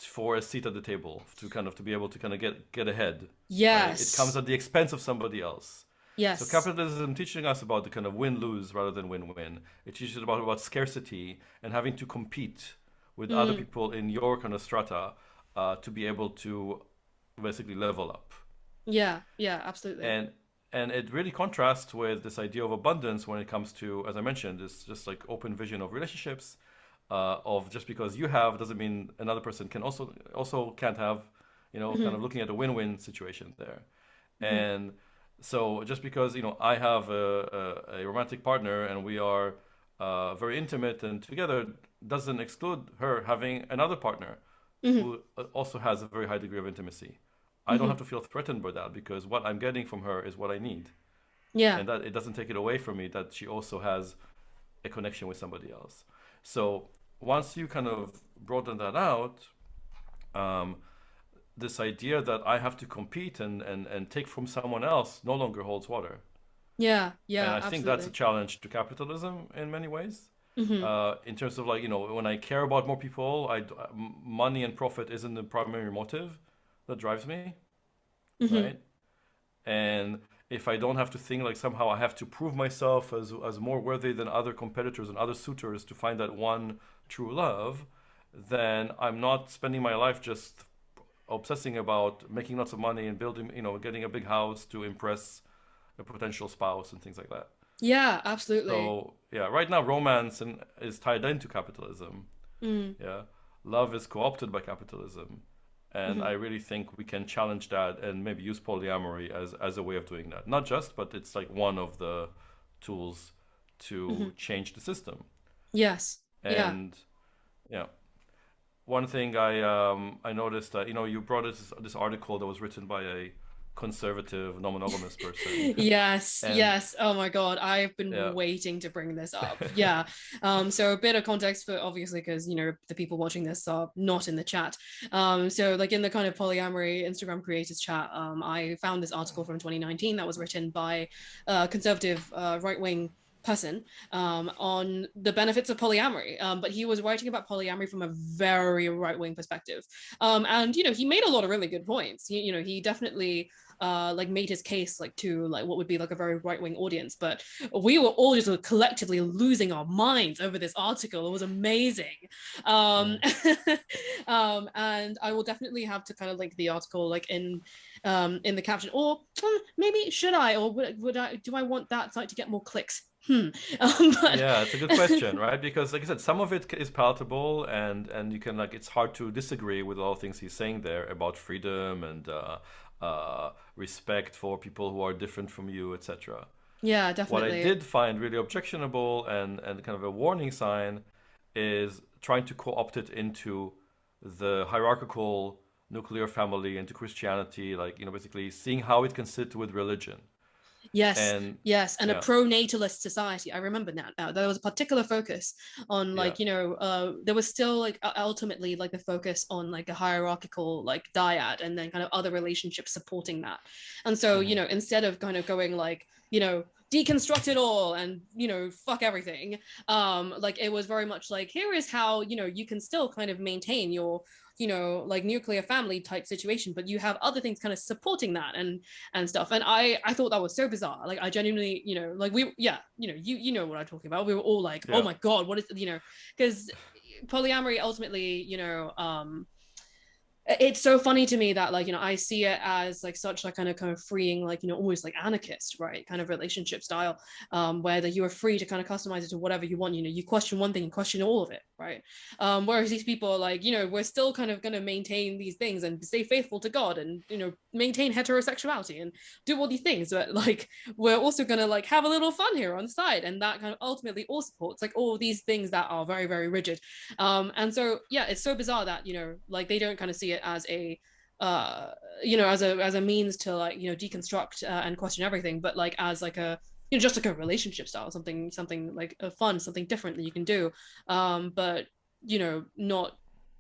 S2: for a seat at the table, to be able to kind of get ahead, right? It comes
S1: Yes.
S2: at the expense of somebody else. So
S1: Yes.
S2: capitalism teaching us about the kind of win-lose rather than win-win. It teaches about scarcity and having to compete with other
S1: Mm.
S2: people in your kind of strata to be able to basically level up.
S1: Yeah. Yeah. Absolutely.
S2: And and it really contrasts with this idea of abundance when it comes to, as I mentioned, this just like open vision of relationships, of just because you have doesn't mean another person can also can't have, kind
S1: Hmm.
S2: of looking at a win-win situation there.
S1: Hmm.
S2: And so just because I have a romantic partner and we are very intimate and together doesn't exclude her having another partner
S1: Hmm.
S2: who also has a very high degree of intimacy. I don't
S1: Hmm.
S2: have to feel threatened by that because what I'm getting from her is what I need,
S1: Yeah.
S2: and that it doesn't take it away from me that she also has a connection with somebody else. So once you kind of broaden that out, um, this idea that I have to compete and take from someone else no longer holds water.
S1: Yeah.
S2: And
S1: Yeah.
S2: I think that's a
S1: Absolutely.
S2: challenge to capitalism in many ways.
S1: Hmm.
S2: In terms of like, when I care about more people, money and profit isn't the primary motive that drives me,
S1: Hmm.
S2: right? And if I don't have to think like somehow I have to prove myself as more worthy than other competitors and other suitors to find that one true love, then I'm not spending my life just obsessing about making lots of money and building, getting a big house to impress a potential spouse and things like that.
S1: Yeah. Absolutely.
S2: So yeah, right now romance is tied into capitalism.
S1: Mm.
S2: Yeah, love is co-opted by capitalism, and
S1: Hmm.
S2: I really think we can challenge that and maybe use polyamory as a way of doing that. Not just, but it's like one of the tools
S1: Hmm.
S2: to change the system.
S1: Yes. Yeah.
S2: And yeah, one thing I noticed that you brought this article that was written by a conservative non-monogamous person,
S1: Yes,
S2: and
S1: yes. Oh my God, I've been
S2: yeah.
S1: waiting to bring this up. Yeah. So a bit of context for obviously because the people watching this are not in the chat. So like in the kind of polyamory Instagram creators chat, I found this article from 2019 that was written by a conservative right-wing person on the benefits of polyamory. But he was writing about polyamory from a very right-wing perspective. And he made a lot of really good points. He definitely like made his case like to like what would be like a very right-wing audience, but we were all just collectively losing our minds over this article. It was amazing. um
S2: Mm.
S1: and I will definitely have to kind of link the article like in the caption, or maybe should I, or would I, do I want that site to get more clicks? But
S2: Yeah, it's a good question, right? Because like I said, some of it is palatable, and you can like it's hard to disagree with all things he's saying there about freedom and respect for people who are different from you, etc.
S1: yeah,
S2: What I
S1: definitely.
S2: did find really objectionable and kind of a warning sign is trying to co-opt it into the hierarchical nuclear family, into Christianity, like basically seeing how it can sit with religion.
S1: Yes,
S2: And
S1: yes, and a
S2: yeah,
S1: pro-natalist society. I remember now. There was a particular focus on
S2: yeah.
S1: like, there was still like ultimately like the focus on like a hierarchical like dyad and then kind of other relationships supporting that. And so,
S2: Hmm.
S1: instead of kind of going like, deconstruct it all and fuck everything, like it was very much like, here is how you can still kind of maintain your like nuclear family type situation, but you have other things kind of supporting that and stuff. And I thought that was so bizarre. Like I genuinely, like we, yeah, you know what I'm talking about. We were all like, oh
S2: Yeah.
S1: my God, what is, because polyamory ultimately, it's so funny to me that like I see it as like such like kind of freeing, like almost like anarchist, right, kind of relationship style, where that you are free to kind of customize it to whatever you want. You question one thing, you question all of it, right? Whereas these people are like, we're still kind of going to maintain these things and stay faithful to God and maintain heterosexuality and do all these things, but like we're also going to like have a little fun here on the side, and that kind of ultimately all supports like all these things that are very very rigid. And so yeah, it's so bizarre that like they don't kind of see it as a uh as a means to like deconstruct and question everything, but like as like a just like a relationship style, something like a fun, something different that you can do, but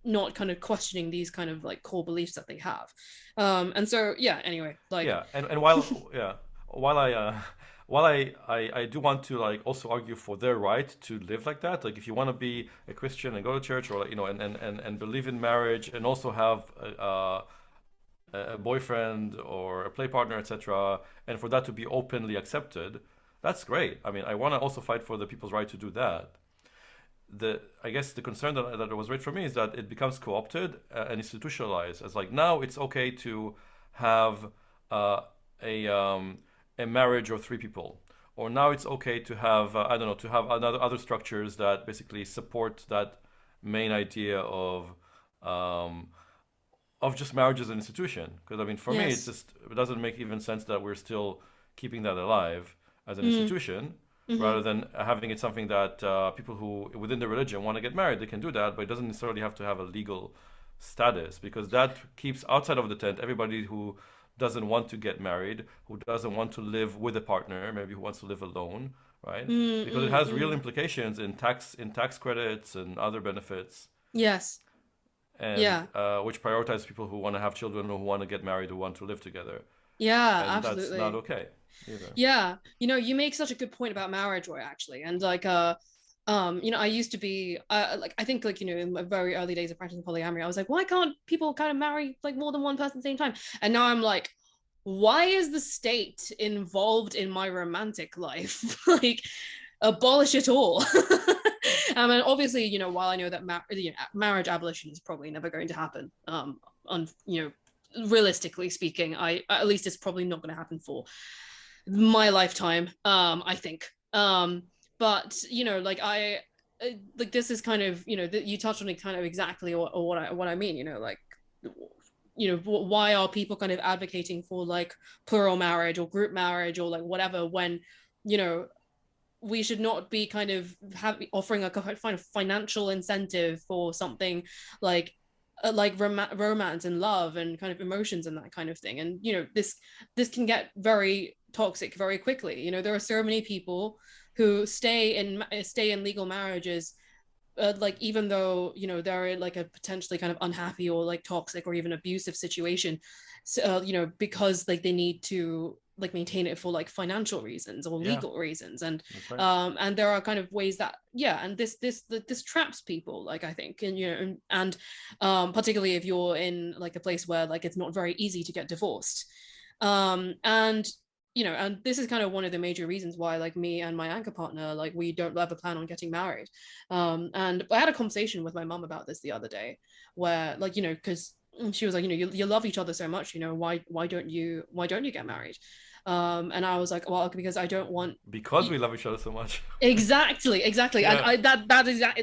S1: not kind of questioning these kind of like core beliefs that they have. And so yeah, anyway, like
S2: Yeah, and while yeah, while I while I do want to like also argue for their right to live like that. Like if you want to be a Christian and go to church, or like, and believe in marriage and also have a boyfriend or a play partner, etc., and for that to be openly accepted, that's great. I mean, I want to also fight for the people's right to do that. I guess the concern that was raised for me is that it becomes co-opted and institutionalized as like now it's okay to have a a marriage of three people, or now it's okay to have I don't know, to have other structures that basically support that main idea um, of just marriage as an institution. Because I mean, for me,
S1: Yes.
S2: it doesn't make even sense that we're still keeping that alive as an
S1: Mm,
S2: institution,
S1: hmm.
S2: rather than having it something that people who within the religion want to get married, they can do that, but it doesn't necessarily have to have a legal status, because that keeps outside of the tent everybody who doesn't want to get married, who doesn't want to live with a partner, maybe who wants to live alone, right?
S1: Mm,
S2: Because it
S1: mm,
S2: has real
S1: mm.
S2: implications in tax credits and other benefits,
S1: Yes.
S2: and
S1: Yeah.
S2: which prioritize people who want to have children, or who want to get married, who want to live together,
S1: Yeah,
S2: and that's not
S1: absolutely.
S2: okay either.
S1: Yeah, you make such a good point about marriage, Roy, actually. And like I used to be like I think like in my very early days of practicing polyamory, I was like, why can't people kind of marry like more than one person at the same time? And now I'm like, why is the state involved in my romantic life? Like, abolish it all. I mean, obviously, while I know that marriage abolition is probably never going to happen, on realistically speaking, I at least it's probably not going to happen for my lifetime, I think. But like like this is kind of you touched on it kind of exactly, or what I mean. Like why are people kind of advocating for like plural marriage or group marriage or like whatever, when you know we should not be kind of offering a kind of financial incentive for something like romance and love and kind of emotions and that kind of thing. And this can get very toxic very quickly. There are so many people who stay in legal marriages, like even though they're in like a potentially kind of unhappy or like toxic or even abusive situation, so, because like they need to like maintain it for like financial reasons or
S2: Yeah,
S1: legal reasons. And
S2: that's right.
S1: and there are kind of ways that, yeah, and this traps people, like I think. And particularly if you're in like a place where like it's not very easy to get divorced. And and this is kind of one of the major reasons why like me and my anchor partner, like we don't ever plan on getting married. And I had a conversation with my mom about this the other day, where like because she was like, you love each other so much, why don't you get married? And I was like, well, because I don't want.
S2: Because we love each other so much.
S1: Exactly. And
S2: Yeah,
S1: that is that,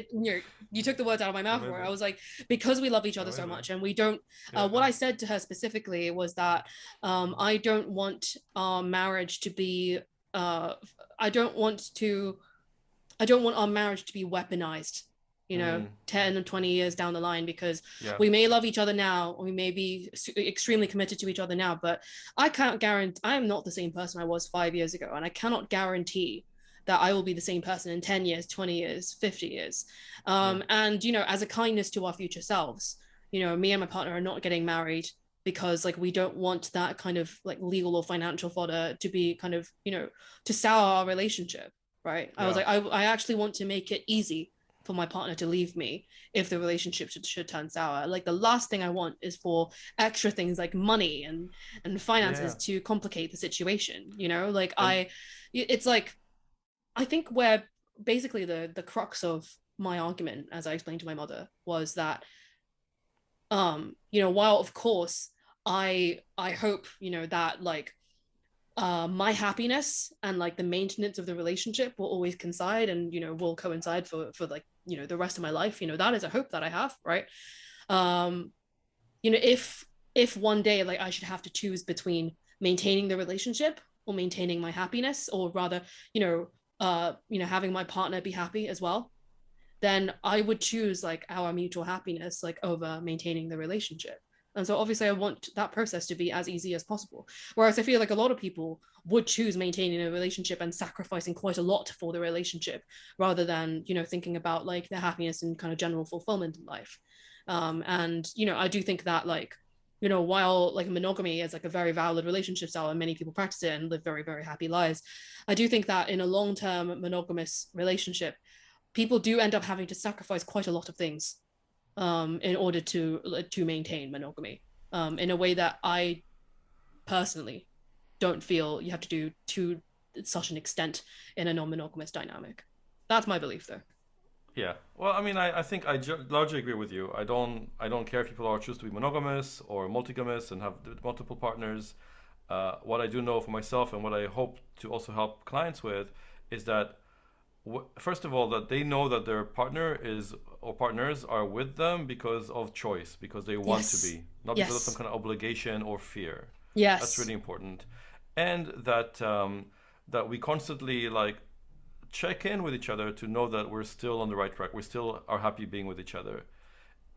S1: you took the words out of my mouth, where I
S2: amazing,
S1: was like, because we love each other so
S2: amazing.
S1: much, and we don't.
S2: Yeah,
S1: What I said to her specifically was that I don't want our marriage to be. I don't want to. I don't want our marriage to be weaponized,
S2: mm,
S1: 10 and 20 years down the line, because
S2: yeah,
S1: we may love each other now, or we may be extremely committed to each other now, but I can't guarantee. I am not the same person I was 5 years ago, and I cannot guarantee that I will be the same person in 10 years, 20 years, 50 years.
S2: yeah,
S1: And as a kindness to our future selves, me and my partner are not getting married because like we don't want that kind of like legal or financial fodder to be kind of to sour our relationship, right? I was
S2: yeah.
S1: like, I actually want to make it easy for my partner to leave me if the relationship should turn sour. Like the last thing I want is for extra things like money and finances
S2: Yeah.
S1: to complicate the situation. Like
S2: And
S1: it's like, I think where basically the crux of my argument, as I explained to my mother, was that while of course I hope that like my happiness and like the maintenance of the relationship will always coincide, and will coincide for like the rest of my life. That is a hope that I have, right? um if one day like I should have to choose between maintaining the relationship or maintaining my happiness, or rather having my partner be happy as well, then I would choose like our mutual happiness like over maintaining the relationship. And so obviously I want that process to be as easy as possible. Whereas I feel like a lot of people would choose maintaining a relationship and sacrificing quite a lot for the relationship, rather than, thinking about like their happiness and kind of general fulfillment in life. And I do think that like you know, while like monogamy is like a very valid relationship style and many people practice it and live very, very happy lives, I do think that in a long-term monogamous relationship, people do end up having to sacrifice quite a lot of things in order to maintain monogamy in a way that I personally don't feel you have to do to such an extent in a non-monogamous dynamic. That's my belief, though.
S2: Yeah. Well, I mean, I think largely agree with you. I don't care if people are choose to be monogamous or multigamous and have multiple partners. What I do know for myself and what I hope to also help clients with is that first of all, that they know that their partner is or partners are with them because of choice, because they want to
S1: Yes.
S2: be, not because of some
S1: Yes.
S2: kind of obligation or fear. That's
S1: Yes.
S2: really important, and that we constantly like check in with each other to know that we're still on the right track. We still are happy being with each other,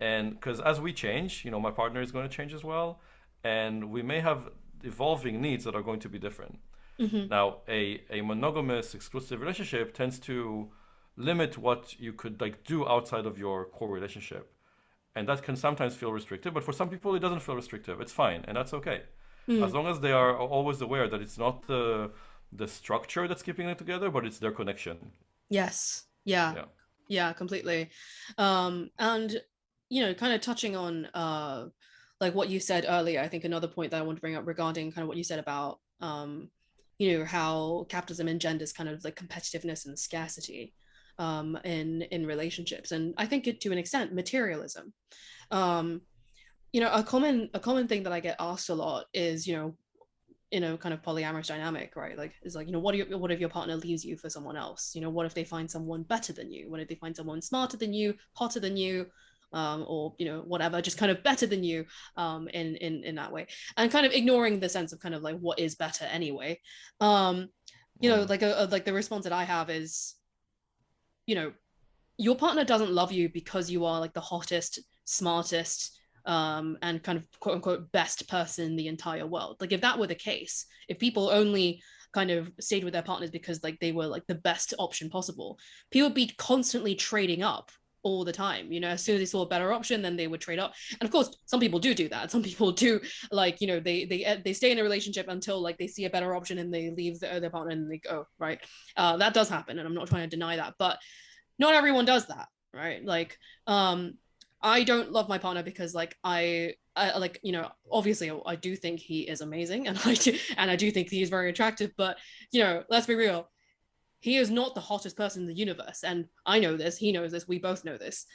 S2: and because as we change, my partner is going to change as well, and we may have evolving needs that are going to be different.
S1: Mm-hmm.
S2: Now, a monogamous exclusive relationship tends to limit what you could like do outside of your core relationship. And that can sometimes feel restrictive, but for some people it doesn't feel restrictive. It's fine, and that's okay. As
S1: Mm.
S2: long as they are always aware that it's not the structure that's keeping it together, but it's their connection.
S1: Yes. Yeah.
S2: Yeah.
S1: Yeah, completely. And kind of touching on like what you said earlier, I think another point that I want to bring up regarding kind of what you said about how capitalism engenders kind of like competitiveness and scarcity in relationships. And I think it to an extent materialism. Um, a common thing that I get asked a lot is, in a kind of polyamorous dynamic, right? Like, it's like, what if your partner leaves you for someone else? What if they find someone better than you? What if they find someone smarter than you, hotter than you, or whatever, just kind of better than you, in that way, and kind of ignoring the sense of kind of like what is better anyway. Um,
S2: Mm.
S1: like the response that I have is, you know, your partner doesn't love you because you are like the hottest, smartest, and kind of quote unquote best person in the entire world. Like if that were the case, if people only kind of stayed with their partners because like they were like the best option possible, people would be constantly trading up all the time. As soon as they saw a better option, then they would trade up. And of course, some people do that. Some people do, like, they stay in a relationship until like they see a better option and they leave their partner and they go, right. That does happen, and I'm not trying to deny that, but not everyone does that, right? Like, I don't love my partner because like I like, obviously I do think he is amazing, and I do think he is very attractive, but let's be real, he is not the hottest person in the universe, and I know this, he knows this, we both know this,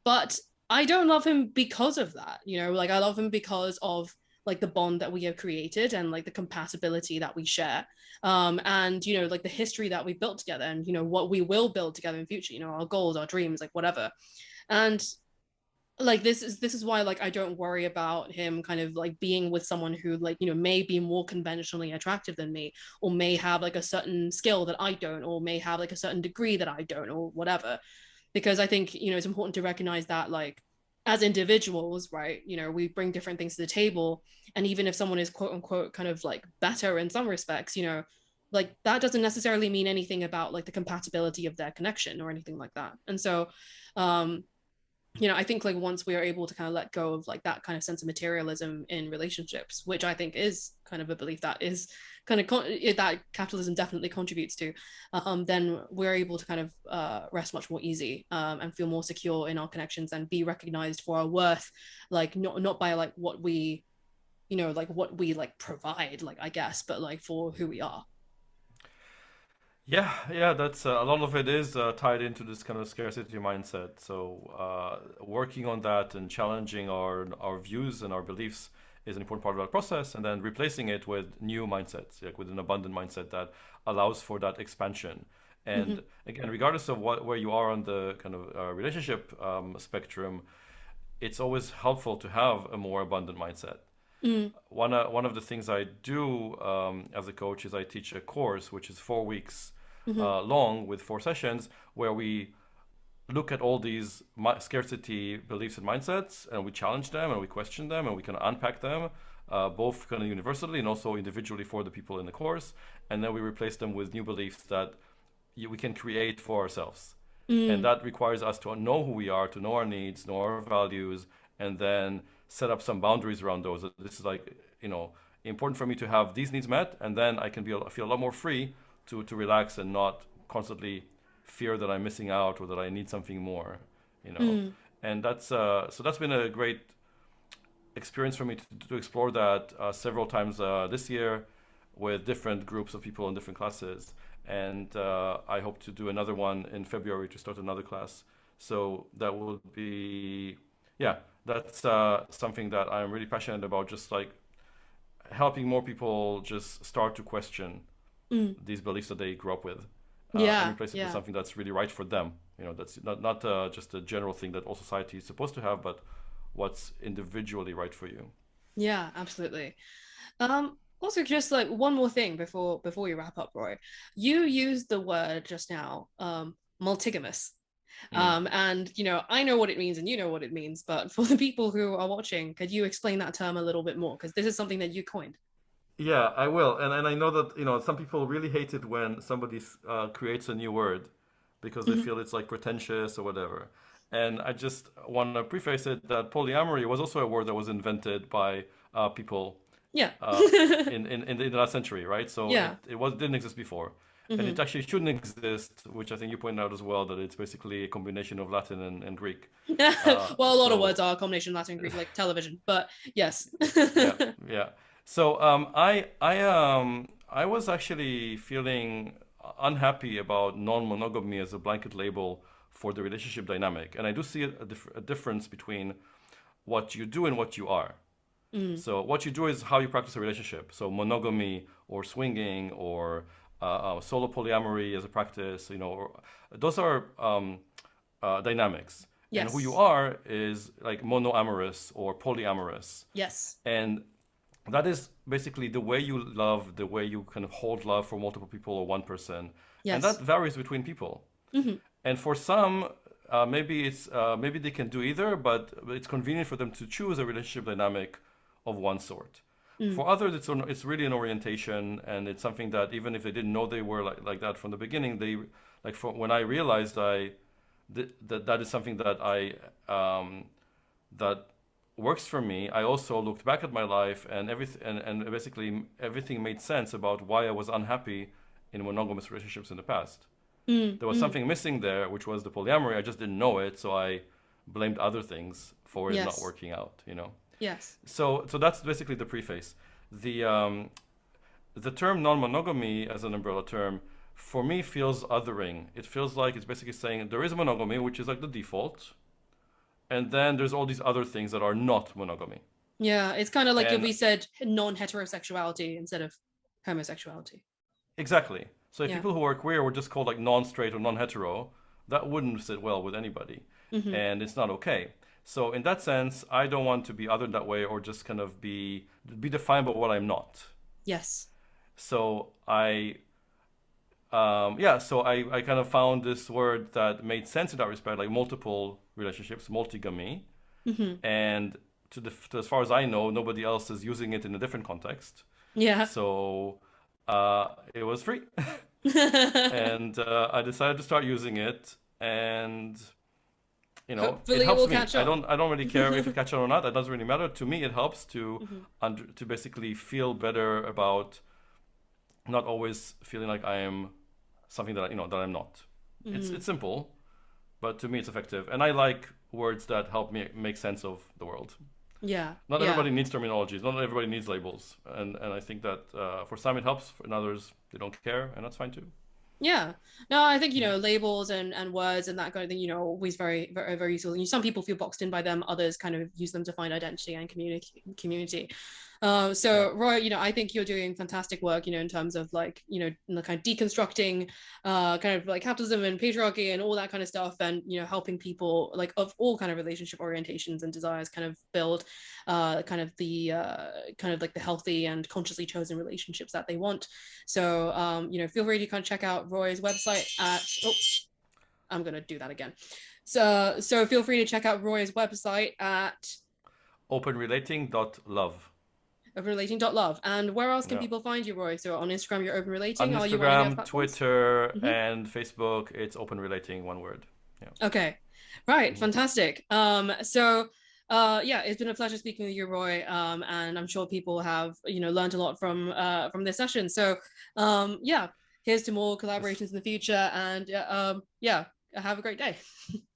S1: but I don't love him because of that. Like, I love him because of like the bond that we have created and like the compatibility that we share, and like the history that we built together, and what we will build together in future, our goals, our dreams, like whatever. And like this is why like I don't worry about him kind of like being with someone who like may be more conventionally attractive than me, or may have like a certain skill that I don't, or may have like a certain degree that I don't, or whatever. Because I think it's important to recognize that, like, as individuals, right, we bring different things to the table, and even if someone is quote unquote kind of like better in some respects, like that doesn't necessarily mean anything about like the compatibility of their connection or anything like that. And so um I think like once we are able to kind of let go of like that kind of sense of materialism in relationships, which I think is kind of a belief that is kind of that capitalism definitely contributes to, then we're able to kind of rest much more easy, and feel more secure in our connections and be recognized for our worth, like not by like what we, like what we like provide, like, I guess, but like for who we are.
S2: Yeah, yeah, that's a lot of it is tied into this kind of scarcity mindset. So working on that and challenging our views and our beliefs is an important part of that process, and then replacing it with new mindsets, like with an abundant mindset that allows for that expansion.
S1: Mm-hmm.
S2: And again, regardless of where you are on the kind of relationship spectrum, it's always helpful to have a more abundant mindset.
S1: Mm-hmm.
S2: One of the things I do as a coach is I teach a course which is 4 weeks
S1: Mm-hmm.
S2: long with 4 sessions where we look at all these scarcity beliefs and mindsets, and we challenge them and we question them and we kind of unpack them, both kind of universally and also individually for the people in the course, and then we replace them with new beliefs that we can create for ourselves. And
S1: Mm-hmm.
S2: that requires us to know who we are, to know our needs, know our values, and then set up some boundaries around those. This is like, important for me to have these needs met, and then I can feel a lot more free to relax and not constantly fear that I'm missing out or that I need something more, And that's so that's been a great experience for me to explore that several times this year with different groups of people in different classes. And I hope to do another one in February to start another class. So that will be, that's something that I'm really passionate about, just like helping more people just start to question these beliefs that they grew up with. And replace it with something that's really right for them. That's not just a general thing that all society is supposed to have, but what's individually right for you.
S1: Yeah, absolutely. Also, just like one more thing before we wrap up, Roy. You used the word just now, multigamous. And I know what it means and you know what it means, but for the people who are watching, could you explain that term a little bit more? Because this is something that you coined.
S2: Yeah, I will. And I know that, some people really hate it when somebody creates a new word because they feel it's like pretentious or whatever. And I just want to preface it that polyamory was also a word that was invented by people
S1: Yeah.
S2: in the last century, right? So it didn't exist before. And it actually shouldn't exist, which I think you pointed out as well, that it's basically a combination of Latin and Greek.
S1: Well, a lot of words are a combination of Latin and Greek, like television, but yes.
S2: Yeah. So I was actually feeling unhappy about non-monogamy as a blanket label for the relationship dynamic, and I do see a difference between what you do and what you are. So what you do is how you practice a relationship. So monogamy or swinging or solo polyamory as a practice, those are dynamics.
S1: Yes.
S2: And who you are is like monoamorous or polyamorous.
S1: Yes.
S2: And that is basically the way you love, the way you kind of hold love for multiple people or one person. Yes. And that varies between people. And for some, maybe they can do either, but it's convenient for them to choose a relationship dynamic of one sort. For others, it's really an orientation, and it's something that even if they didn't know they were like that from the beginning, when I realized that is something that that works for me. I also looked back at my life and basically everything made sense about why I was unhappy in monogamous relationships in the past. There was something missing there, which was the polyamory. I just didn't know it, so I blamed other things for it not working out.
S1: Yes.
S2: So that's basically the preface. The term non-monogamy as an umbrella term for me feels othering. It feels like it's basically saying there is monogamy, which is like the default, and then there's all these other things that are not monogamy.
S1: Yeah, it's kind of like if we said non-heterosexuality instead of homosexuality.
S2: Exactly. So if people who are queer were just called like non-straight or non-hetero, that wouldn't sit well with anybody, and it's not okay. So in that sense, I don't want to be othered that way or just kind of be defined by what I'm not.
S1: Yes.
S2: So I kind of found this word that made sense in that respect, like multiple relationships, multygamy, and to as far as I know, nobody else is using it in a different context.
S1: Yeah.
S2: So it was free, and I decided to start using it, and
S1: hopefully
S2: it helps me.
S1: Catch on.
S2: I don't really care if it catches on or not. That doesn't really matter to me. It helps to basically feel better about not always feeling like I am something that that I'm not. It's simple, but to me it's effective, and I like words that help me make sense of the world.
S1: Yeah.
S2: Not everybody needs terminologies. Not everybody needs labels, and I think that for some it helps. For others, they don't care, and that's fine too.
S1: Yeah. No, I think, labels and words and that kind of thing, always very, very, very useful. Some people feel boxed in by them, others kind of use them to find identity and community. Roy, I think you're doing fantastic work, in terms of like, kind of deconstructing kind of like capitalism and patriarchy and all that kind of stuff, and helping people like of all kind of relationship orientations and desires kind of build kind of like the healthy and consciously chosen relationships that they want. So feel free to kind of check out Roy's website at I'm gonna do that again. So feel free to check out Roy's website at
S2: openrelating.love.
S1: Openrelating.love. And where else can people find you, Roy? So on Instagram, you're Open Relating.
S2: On Instagram, Twitter, and Facebook, it's Open Relating, one word. Yeah.
S1: Okay. Right. Fantastic. So yeah, it's been a pleasure speaking with you, Roy. And I'm sure people have, learned a lot from this session. So, yeah, here's to more
S2: It's,
S1: collaborations in the future. And yeah, have a great day.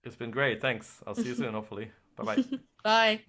S2: it's been great. Thanks. I'll see you soon, hopefully. Bye bye.
S1: Bye.